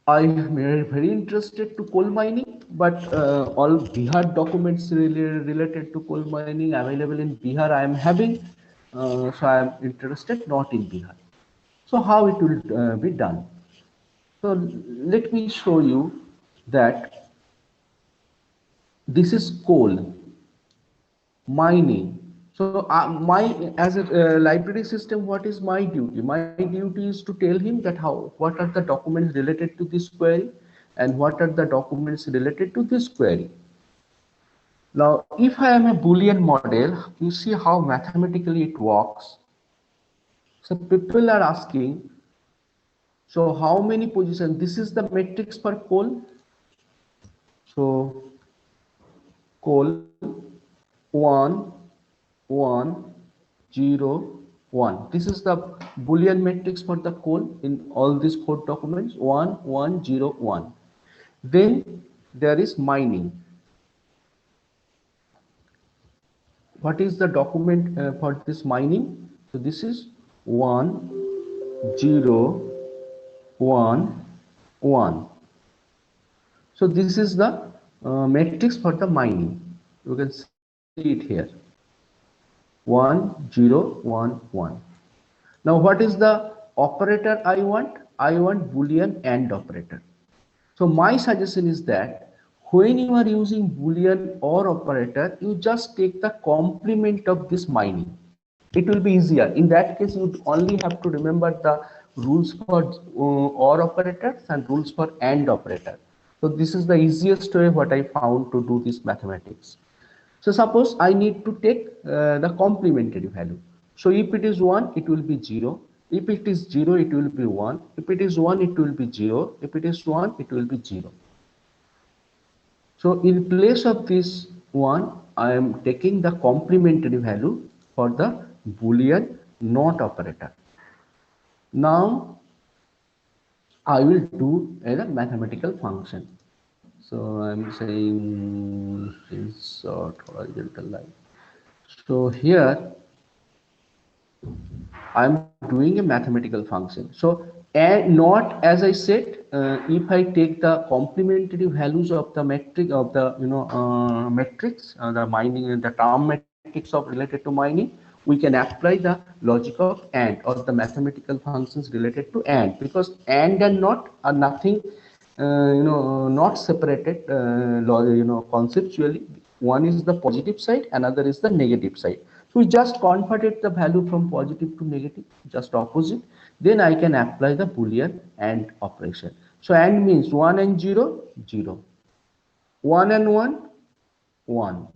I am very interested to coal mining, but all Bihar documents related to coal mining available in Bihar I am having, so I am interested not in Bihar. So how it will be done? So let me show you that this is coal mining. So my, as a library system, what is my duty? My duty is to tell him that what are the documents related to this query, and what are the documents related to this query. Now, if I am a Boolean model, you see how mathematically it works. So people are asking, so how many positions? This is the matrix for coal. So coal 1 1 0 1. This is the Boolean matrix for the coal in all these 4 documents, 1 1 0 1. Then there is mining. What is the document for this mining? So this is 1 0 1 1. So this is the matrix for the mining. You can see it here, 1 0 1 1. Now what is the operator I want? I want Boolean AND operator. So my suggestion is that when you are using Boolean OR operator, you just take the complement of this mining. It will be easier. In that case, you only have to remember the rules for OR operators and rules for AND operator. So this is the easiest way what I found to do this mathematics. So suppose I need to take the complementary value. So if it is 1, it will be 0. If it is 0, it will be 1. If it is 1, it will be 0. If it is 1, it will be 0. So in place of this 1, I am taking the complementary value for the Boolean NOT operator. Now I will do a mathematical function. So I'm saying insert horizontal line. So here I'm doing a mathematical function. So and not, as I said, if I take the complementary values of the metric of the matrix, the mining, the term matrix of related to mining, we can apply the logic of AND or the mathematical functions related to AND, because AND and NOT are nothing, not separated, conceptually. One is the positive side, another is the negative side. So we just converted the value from positive to negative, just opposite. Then I can apply the Boolean AND operation. So AND means 1 and 0, 0. 1 and 1, 1.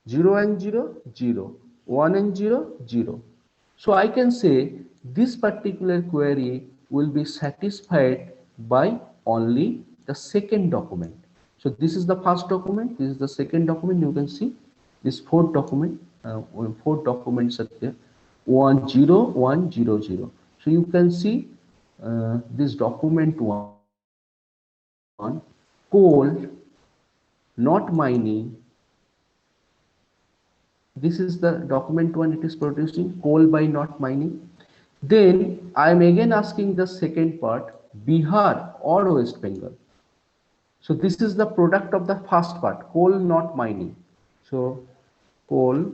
0 and 0, 0. 1 and 0, 0. So I can say this particular query will be satisfied by only the second document. So this is the first document, this is the second document. You can see this fourth document, 4 documents are there, 1 0 1 0 0. So you can see this document 1, coal not mining. This is the document 1, it is producing coal by not mining. Then I am again asking the second part, Bihar or West Bengal. So this is the product of the first part, coal not mining. So coal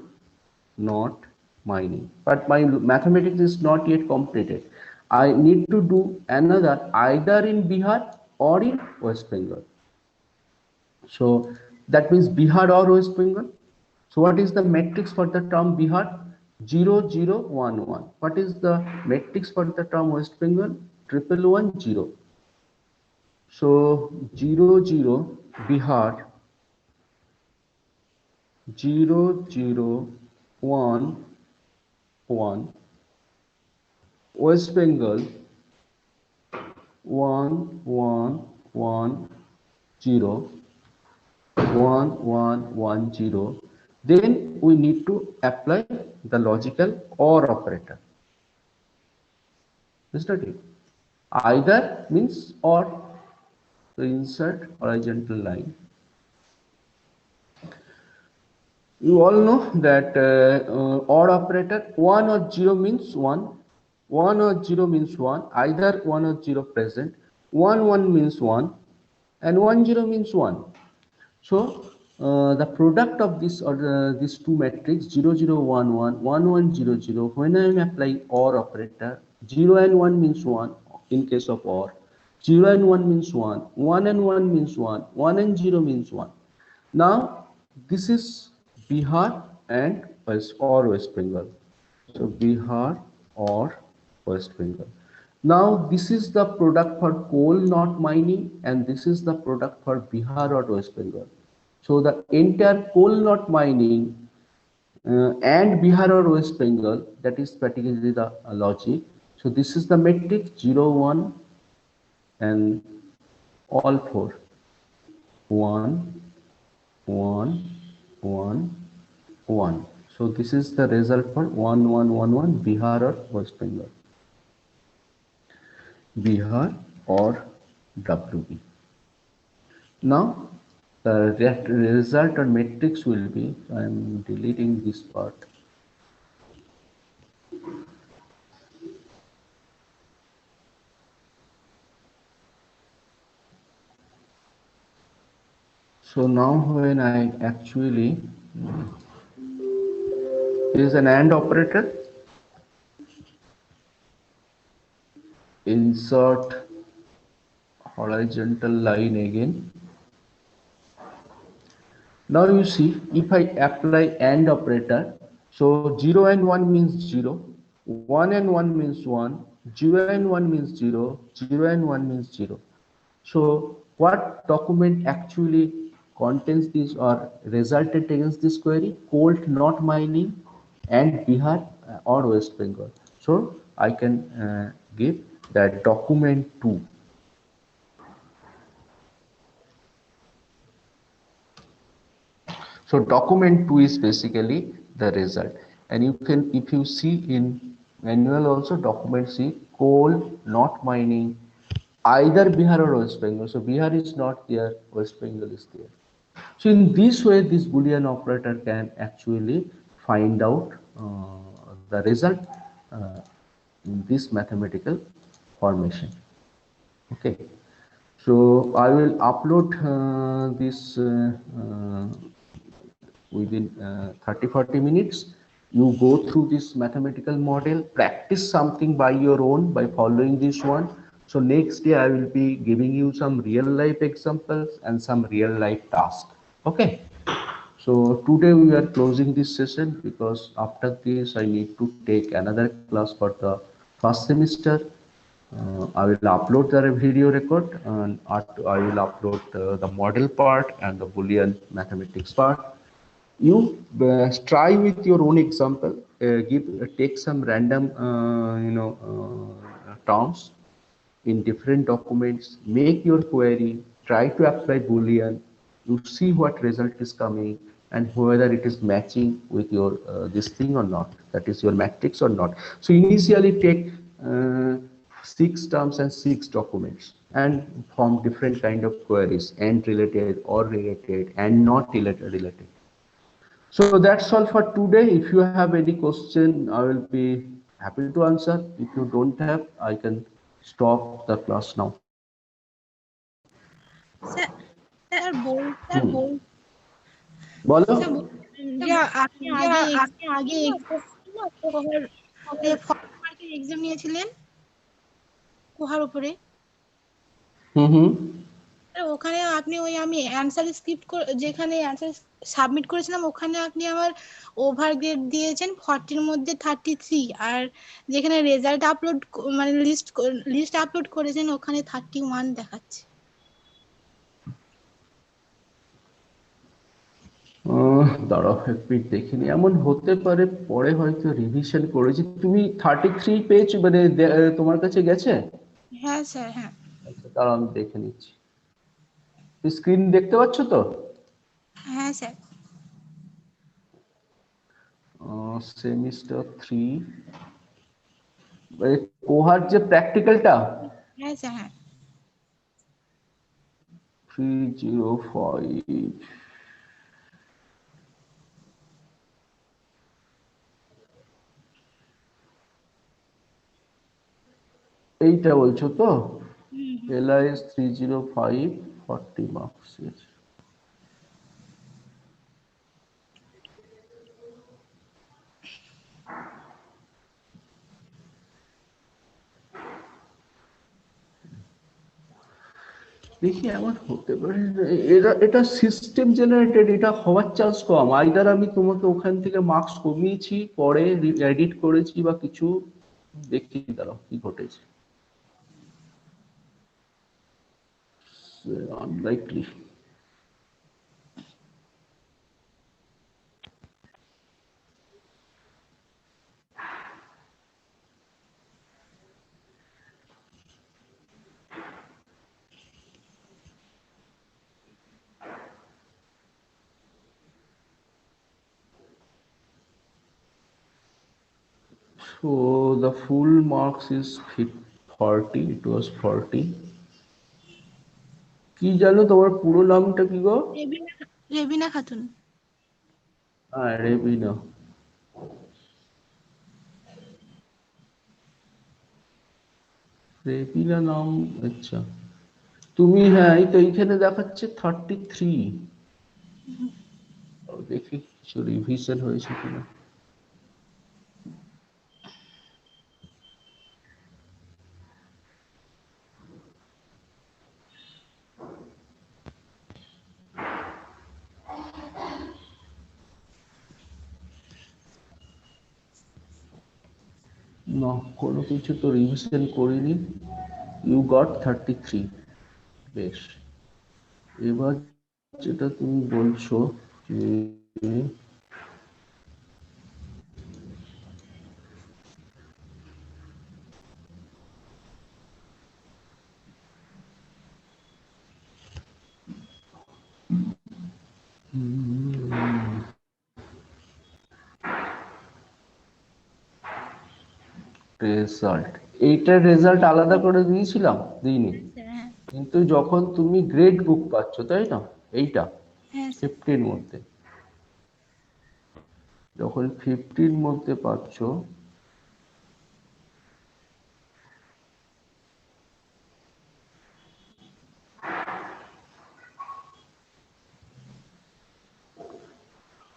not mining, but my mathematics is not yet completed. I need to do another either in Bihar or in West Bengal. So that means Bihar or West Bengal. So what is the matrix for the term Bihar? 0 0 1 1. What is the matrix for the term West Bengal? 1 1 1 0. So 0 0 Bihar, 0 0 1 1 West Bengal, 1 1 1 0 1 1 1 0. Then we need to apply the logical OR operator. Is that it? Either means or. So insert horizontal line. You all know that OR operator 1 or 0 means 1, 1 or 0 means 1, either 1 or 0 present, 1 1 means 1, and 1 0 means 1. So the product of this or these two matrix 0 0 1 1 1 1 0 0, when I am applying OR operator, 0 and 1 means 1 in case of OR, 0 and 1 means 1, 1 and 1 means 1, 1 and 0 means 1. Now this is Bihar and West Bengal. So Bihar or West Bengal. Now this is the product for coal not mining, and this is the product for Bihar or West Bengal. So the entire coal not mining and Bihar or West Bengal, that is particularly the logic. So this is the matrix 0 1 and all four 1 1 1 1. So this is the result for 1 1 1 1 Bihar or West Bengal. Bihar or WB. Now the result or matrix will be, I am deleting this part. So now when I actually is an AND operator, insert horizontal line again. Now you see, if I apply AND operator, so 0 and 1 means 0, 1 and 1 means 1, 0 and 1 means 0, 0 and 1 means 0. So what document actually contains this or resulted against this query? Coal not mining and Bihar or West Bengal. So I can give that document 2. So document 2 is basically the result, and you can, if you see in manual also, document C, coal not mining either Bihar or West Bengal. So Bihar is not there, West Bengal is there. So in this way, this Boolean operator can actually find out the result in this mathematical formation. Okay. So I will upload this within 30-40 minutes. You go through this mathematical model, practice something by your own by following this one. So next day I will be giving you some real life examples and some real life tasks. Okay. So today we are closing this session because after this I need to take another class for the first semester. I will upload the video record, and I will upload the model part and the Boolean mathematics part. You try with your own example, take some random terms in different documents, make your query, try to apply Boolean, you see what result is coming and whether it is matching with your this thing or not, that is your matrix or not. So initially take 6 terms and 6 documents and form different kind of queries, and related or related and not related. So that's all for today. If you have any question, I will be happy to answer. If you don't have, I can stop the class now. Sir, बोल बोलो আপনি আগে exam নিয়েছিলেন কোহার উপরে, হুম। ওখানে আপনি ওই আমি অ্যান্সার স্ক্রিপ্ট যেখানে অ্যান্সার সাবমিট করেছিলাম ওখানে আপনি আমার ওভার গ্রেড দিয়েছেন 40-র মধ্যে 33, আর যেখানে রেজাল্ট আপলোড মানে লিস্ট আপলোড করেছেন ওখানে 31 দেখাচ্ছে। দাঁড়াও এক মিনিট দেখিনি, এমন হতে পারে পরে হয়তো রিভিশন করেছি। তুমি 33 পেয়েছো মানে তোমার কাছে গেছে? হ্যাঁ স্যার, হ্যাঁ। আচ্ছা দাঁড়াও আমি দেখে নিচ্ছি। স্ক্রিন দেখতে পাচ্ছ তো? হ্যাঁ স্যার। সেমিস্টার 3 কোহার যে প্র্যাকটিক্যালটা হ্যাঁ স্যার, হ্যাঁ। 305, এইটা বলছো তো? LIS 305, 40 marks. দেখি এমন হতে পারে এটা সিস্টেম জেনারেটেড, এটা হওয়ার চান্স কম। আইদার আমি তোমাকে ওখান থেকে মার্কস কমিয়েছি পরে এডিট করেছি বা কিছু, দেখি দাঁড়াও কি ঘটেছে। Unlikely. So the full marks is 40, it was 40. কি জানো তোমার পুরো নামটা কি গো? রেবিনা, রেবিনা খাতুন। হ্যাঁ রেবিনা। রেবিনা নাম, আচ্ছা। তুমি হ্যাঁ এই তো এইখানে দেখাচ্ছে 33। দেখি কিছু রিভিশন হয়েছে কিনা। না কোনো কিছু তো রিভিশন করিনি। You got 33। বেশ, এবার যেটা তুমি বলছো যে রেজাল্ট, এইটার রেজাল্ট আলাদা করে দিয়েছিলাম? দিইনি। হ্যাঁ স্যার, হ্যাঁ। কিন্তু যখন তুমি গ্রেড বুক পাচ্ছ তাই না, এইটা হ্যাঁ স্যার। 50-র মধ্যে, যখন 50-র মধ্যে পাচ্ছ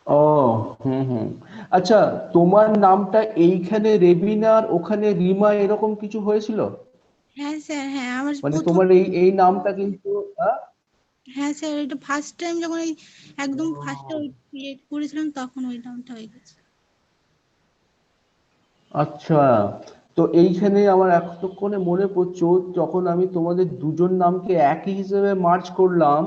ও হুম। আচ্ছা, তোমার নামটা এইখানে রেবিনা আর ওখানে রিমা এরকম কিছু হয়েছিল? হ্যাঁ স্যার, হ্যাঁ আমার মানে প্রথম। তোমার এই এই নামটা কিন্তু হ্যাঁ স্যার, এটা ফার্স্ট টাইম যখন এই একদম ফার্স্টে ওই ক্রিয়েট করেছিলাম তখন ওই নামটা হয়ে গেছে। আচ্ছা। তো এইখানে আমার এতক্ষণে মনে পড়ছে, যখন আমি তোমাদের দুজন নামকে একই হিসেবে মার্চ করলাম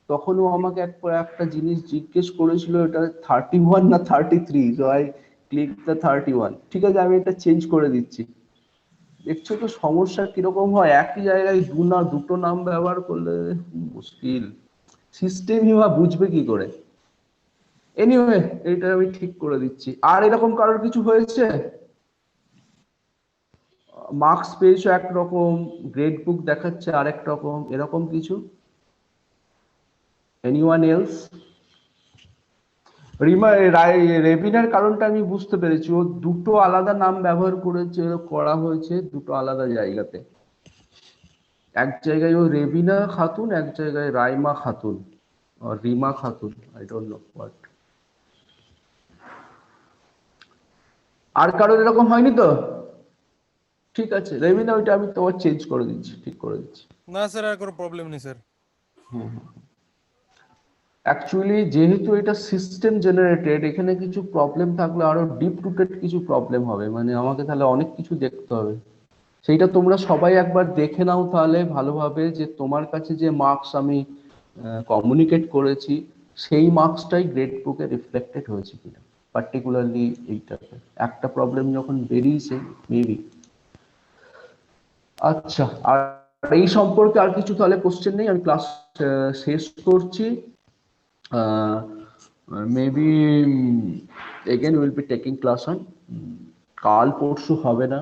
তখনও আমাকে একটা জিনিস জিজ্ঞেস করেছিল, এটা 31 না 33। So I click the 31। ঠিক আছে, আমি এটা চেঞ্জ করে দিচ্ছি। দেখছো তো সমস্যা কিরকম হয়, একই জায়গায় দুটো নাম ব্যবহার করলে মুশকিল। সিস্টেমই বা বুঝবে কি করে। এনিওয়ে, এটা আমি ঠিক করে দিচ্ছি। আর এরকম কারোর কিছু হয়েছে? মার্কস পেয়েছো একরকম, গ্রেড বুক দেখাচ্ছে আরেক রকম, এরকম কিছু? Anyone else? রিমা রেবিনার কারণটা আমি বুঝতে পেরেছি, ও দুটো আলাদা নাম ব্যবহার করা হয়েছে দুটো আলাদা জায়গাতে। এক জায়গায় ও রেবিনা খাতুন, এক জায়গায় Raima Khatun, Rima Khatun, I don't know what. আর কারোর এরকম হয়নি তো? ঠিক আছে রেমিনা, ওইটা আমি তোমার চেঞ্জ করে দিচ্ছি, ঠিক করে দিচ্ছি। না স্যার আর কোনো প্রবলেম নেই স্যার। অ্যাকচুয়ালি যেহেতু এটা সিস্টেম জেনারেটেড, এখানে কিছু প্রবলেম থাকলে আরো ডিপ রুটেড কিছু প্রবলেম হবে, মানে আমাকে তাহলে অনেক কিছু দেখতে হবে। সেইটা তোমরা সবাই একবার দেখে নাও তাহলে ভালোভাবে, যে তোমার কাছে যে মার্কস আমি কমিউনিকেট করেছি সেই মার্কসটাই গ্রেড বুকে রিফ্লেক্টেড হয়েছে কিনা, পার্টিকুলারলি এইটাতে একটা প্রবলেম যখন বেরিয়েছে মেবি। আচ্ছা, আর এই সম্পর্কে আর কিছু তাহলে কোশ্চেন নেই, আমি ক্লাস শেষ করছি। Maybe again will be taking class on, কাল পরশু হবে না,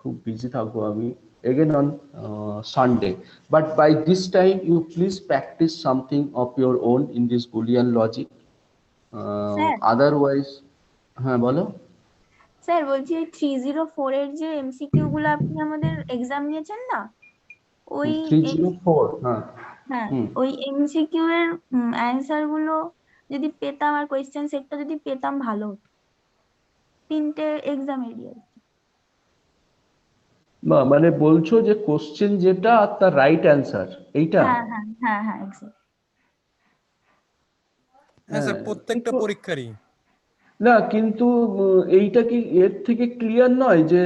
খুব বিজি থাকবো আমি, again on Sunday. But by this time you please practice something of your own in this Boolean logic. Sir. Otherwise, হ্যাঁ বলো। স্যার বলছি 304 এর যে এমসিকিউ গুলো আপনি আমাদের এক্সাম নিয়েছেন না, ওই 304, হ্যাঁ হ্যাঁ ওই এমসিকিউ এর অ্যান্সার গুলো যদি পেতাম আর কোয়েশ্চেন সেটটা যদি পেতাম ভালো হতো, 3টে এক্সাম এরিয়া। মানে বলছো যে কোশ্চেন যেটা আর তার রাইট অ্যান্সার এইটা? হ্যাঁ হ্যাঁ হ্যাঁ হ্যাঁ এক্স্যাক্ট। হ্যাঁ স্যার প্রত্যেকটা পরীক্ষারই। না কিন্তু এইটা কি এর থেকে ক্লিয়ার নয় যে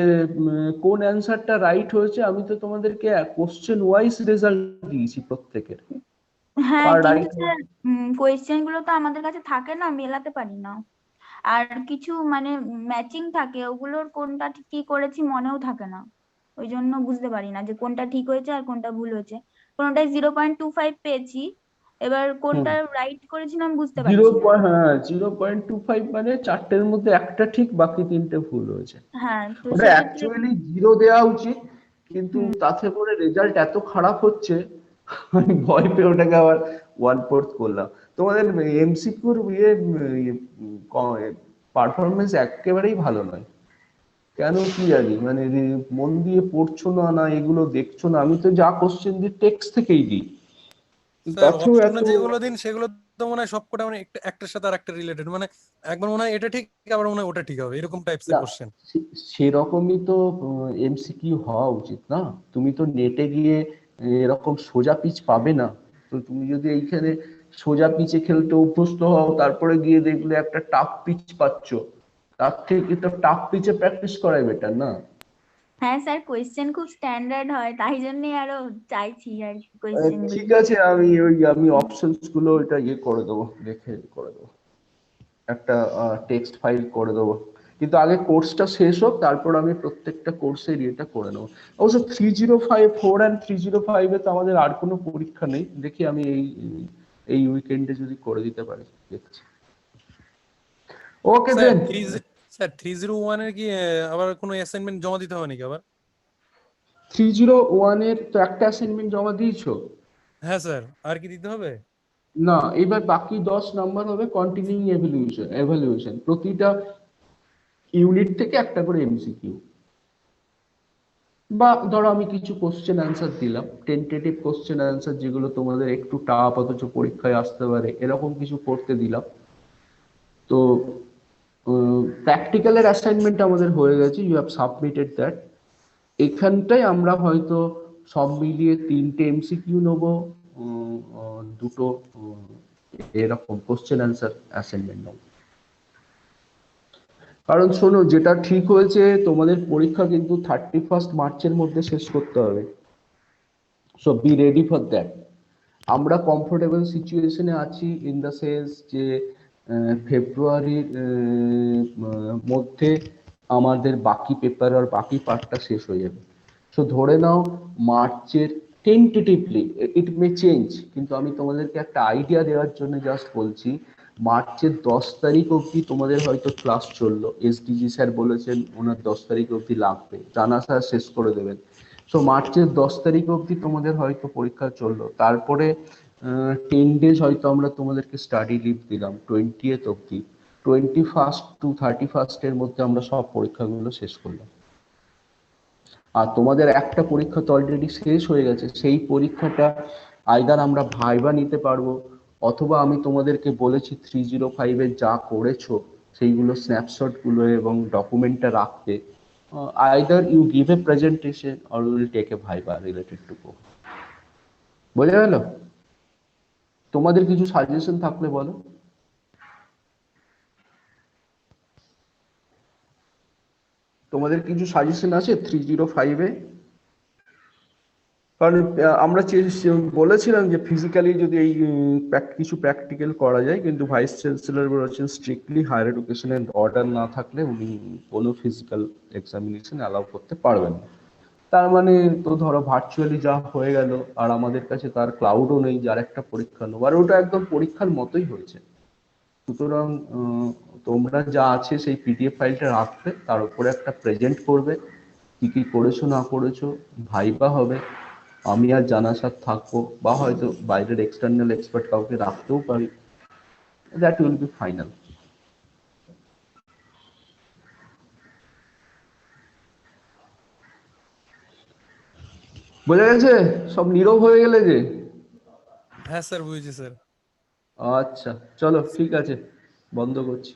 কোন অ্যান্সারটা রাইট হয়েছে? আমি তো তোমাদেরকে কোশ্চেন ওয়াইজ রেজাল্ট দিয়েছি প্রত্যেকের। হ্যাঁ আর কিন্তু রাইট স্যার কোয়েশ্চেন গুলো তো আমাদের কাছে থাকে না, মেলাতে পারি না, আর কিছু মানে ম্যাচিং থাকে, ওগুলোর কোনটা কি করেছি মনেও থাকে না, ওই জন্য বুঝতে পারি না যে কোনটা ঠিক হয়েছে আর কোনটা ভুল হয়েছে। কোনটায় 0.25 পেয়েছি, এবার কোনটা রাইট করেছিলাম বুঝতে পারছি না। 0.25 মানে চারটের মধ্যে একটা ঠিক, বাকি তিনটে ভুল হয়েছে। হ্যাঁ তো ওটা অ্যাকচুয়ালি 0 দেওয়া উচিত, কিন্তু তাতে করে রেজাল্ট এত খারাপ হচ্ছে আমি ভয় পেয়ে ওটাকে আবার 1/4 করলাম। তোমাদের এমসিকিউর পারফরমেন্স একেবারেই ভালো নয়, কেন কি জানি, মানে মন দিয়ে পড়ছো না, না এগুলো দেখছো না। আমি তো যা কোশ্চেন দিই টেক্সট থেকেই দিই, স্যার তাতেও এত অপশনে যেগুলো দিন সেগুলো তো মনে হয় সবকটা মানে একটার সাথে আরেকটা রিলেটেড, মানে একবার মনে হয় এটা ঠিক আবার মনে হয় ওটা ঠিক হবে, এরকম টাইপস এর কোশ্চেন। সেরকমই তো এমসিকিউ হওয়া উচিত না? তুমি তো নেটে গিয়ে এরকম সোজা পিচ পাবে না, তো তুমি যদি এইখানে সোজা পিচে খেলতে অভ্যস্ত হও, তারপরে গিয়ে দেখলে একটা টাফ পিচ পাচ্ছ, তার থেকে তো টাফ পিচে প্র্যাকটিস করাই বেটার না? হ্যাঁ স্যার কোয়েশ্চেন খুব স্ট্যান্ডার্ড হয়, তাই জন্যই আরো চাইছি আর কি কোয়েশ্চেন ঠিক আছে, আমি অপশনস গুলো এটা করে দেবো, দেখে করে দেবো, একটা টেক্সট ফাইল করে দেবো। কিন্তু আগে কোর্সটা শেষ হোক, তারপর আমি প্রত্যেকটা কোর্সের ইয়েটা করে নেবো। অবশ্য 305 and 305 এ তো আমাদের আর কোনো পরীক্ষা নেই, দেখি আমি এই উইকেন্ডে যদি করে দিতে পারি, দেখছি। ওকে দেন স্যার 301 এর কি আবার কোনো অ্যাসাইনমেন্ট জমা দিতে হবে নাকি আবার? 301 এর তো একটা অ্যাসাইনমেন্ট জমা দিয়েছো? হ্যাঁ স্যার, আর কি দিতে হবে? না, এবার বাকি 10 নাম্বার হবে কন্টিনিউইং এভালুয়েশন, প্রতিটা ইউনিট থেকে একটা করে এমসিকিউ, বা ধরো আমি কিছু কোশ্চেন অ্যান্সার দিলাম, টেন্টেটিভ কোশ্চেন অ্যান্সার যেগুলো তোমাদের একটু টাফ অথচ পরীক্ষায় আসতে পারে, এরকম কিছু করতে দিলাম। তো প্র্যাকটিক্যালের অ্যাসাইনমেন্ট আমাদের হয়ে গেছে, ইউ হ্যাভ সাবমিটেড দ্যাট। এখানটায় আমরা হয়তো সব মিলিয়ে 3টে এমসিকিউ নেবো, দুটো এরকম কোশ্চেন অ্যান্সার অ্যাসাইনমেন্ট নেবো। কারণ শোনো, যেটা ঠিক হয়েছে তোমাদের পরীক্ষা কিন্তু 31 মার্চের মধ্যে শেষ করতে হবে, so be ready for that. আমরা কমফোর্টেবল সিচুয়েশনে আছি ইন দ্য সেন্স যে ফেব্রুয়ারির মধ্যে আমাদের বাকি পেপার আর বাকি পার্টটা শেষ হয়ে যাবে। সো ধরে নাও মার্চের টেন্টেটিভলি, ইট মে চেঞ্জ, কিন্তু আমি তোমাদেরকে একটা আইডিয়া দেওয়ার জন্য জাস্ট বলছি, মার্চের 10 তারিখ অবধি তোমাদের হয়তো ক্লাস চললো, এসডিজি স্যার বলেছেন ওনার 10 তারিখ অবধি লাগবে, জানা স্যার শেষ করে দেবেন। সো মার্চের 10 তারিখ অবধি তোমাদের হয়তো পরীক্ষা চললো, তারপরে 10 ডেজ হয়তো আমরা তোমাদেরকে স্টাডি লিভ দিলাম 20th অবধি, 21st to 31st এর মধ্যে আমরা সব পরীক্ষাগুলো শেষ করলাম। আর তোমাদের একটা পরীক্ষা তো অলরেডি শেষ হয়ে গেছে, সেই পরীক্ষাটা আইদার আমরা ভাইবা নিতে পারবো, অথবা আমি তোমাদেরকে বলেছি 305 এ যা করেছো সেইগুলো স্ন্যাপশট গুলো এবং ডকুমেন্টটা রাখতে, either you give a presentation or you will take a viva related to cohort. বোঝা গেল? তোমাদের কিছু সাজেশন থাকলে বলো। তোমাদের কিছু সাজেশন আছে 305 এ? কারণ আমরা বলেছিলাম যে ফিজিক্যালি যদি এই কিছু প্র্যাকটিক্যাল করা যায়, কিন্তু ভাইস চ্যান্সেলর বলেছেন স্ট্রিক্টলি হায়ার এডুকেশনের অর্ডার না থাকলে উনি কোনো ফিজিক্যাল এক্সামিনেশন অ্যালাউ করতে পারবেন না। তার মানে তো ধরো ভার্চুয়ালি যা হয়ে গেল, আর আমাদের কাছে তার ক্লাউডও নেই যার একটা পরীক্ষা নেবো, আর ওটা একদম পরীক্ষার মতোই হয়েছে। সুতরাং তোমরা যা আছে সেই পিডিএফ ফাইলটা রাখবে, তার উপরে একটা প্রেজেন্ট করবে, কি কি করেছো না করেছো, ভাইবা হবে, আমি আর জানা স্যার থাকবো, বা হয়তো বাইরের এক্সটার্নাল এক্সপার্ট কাউকে রাখতেও পারি। That will be final. বোঝা গেছে? সব নীরব হয়ে গেলে যে। হ্যাঁ স্যার বুঝেছি স্যার। আচ্ছা চলো ঠিক আছে, বন্ধ করছি।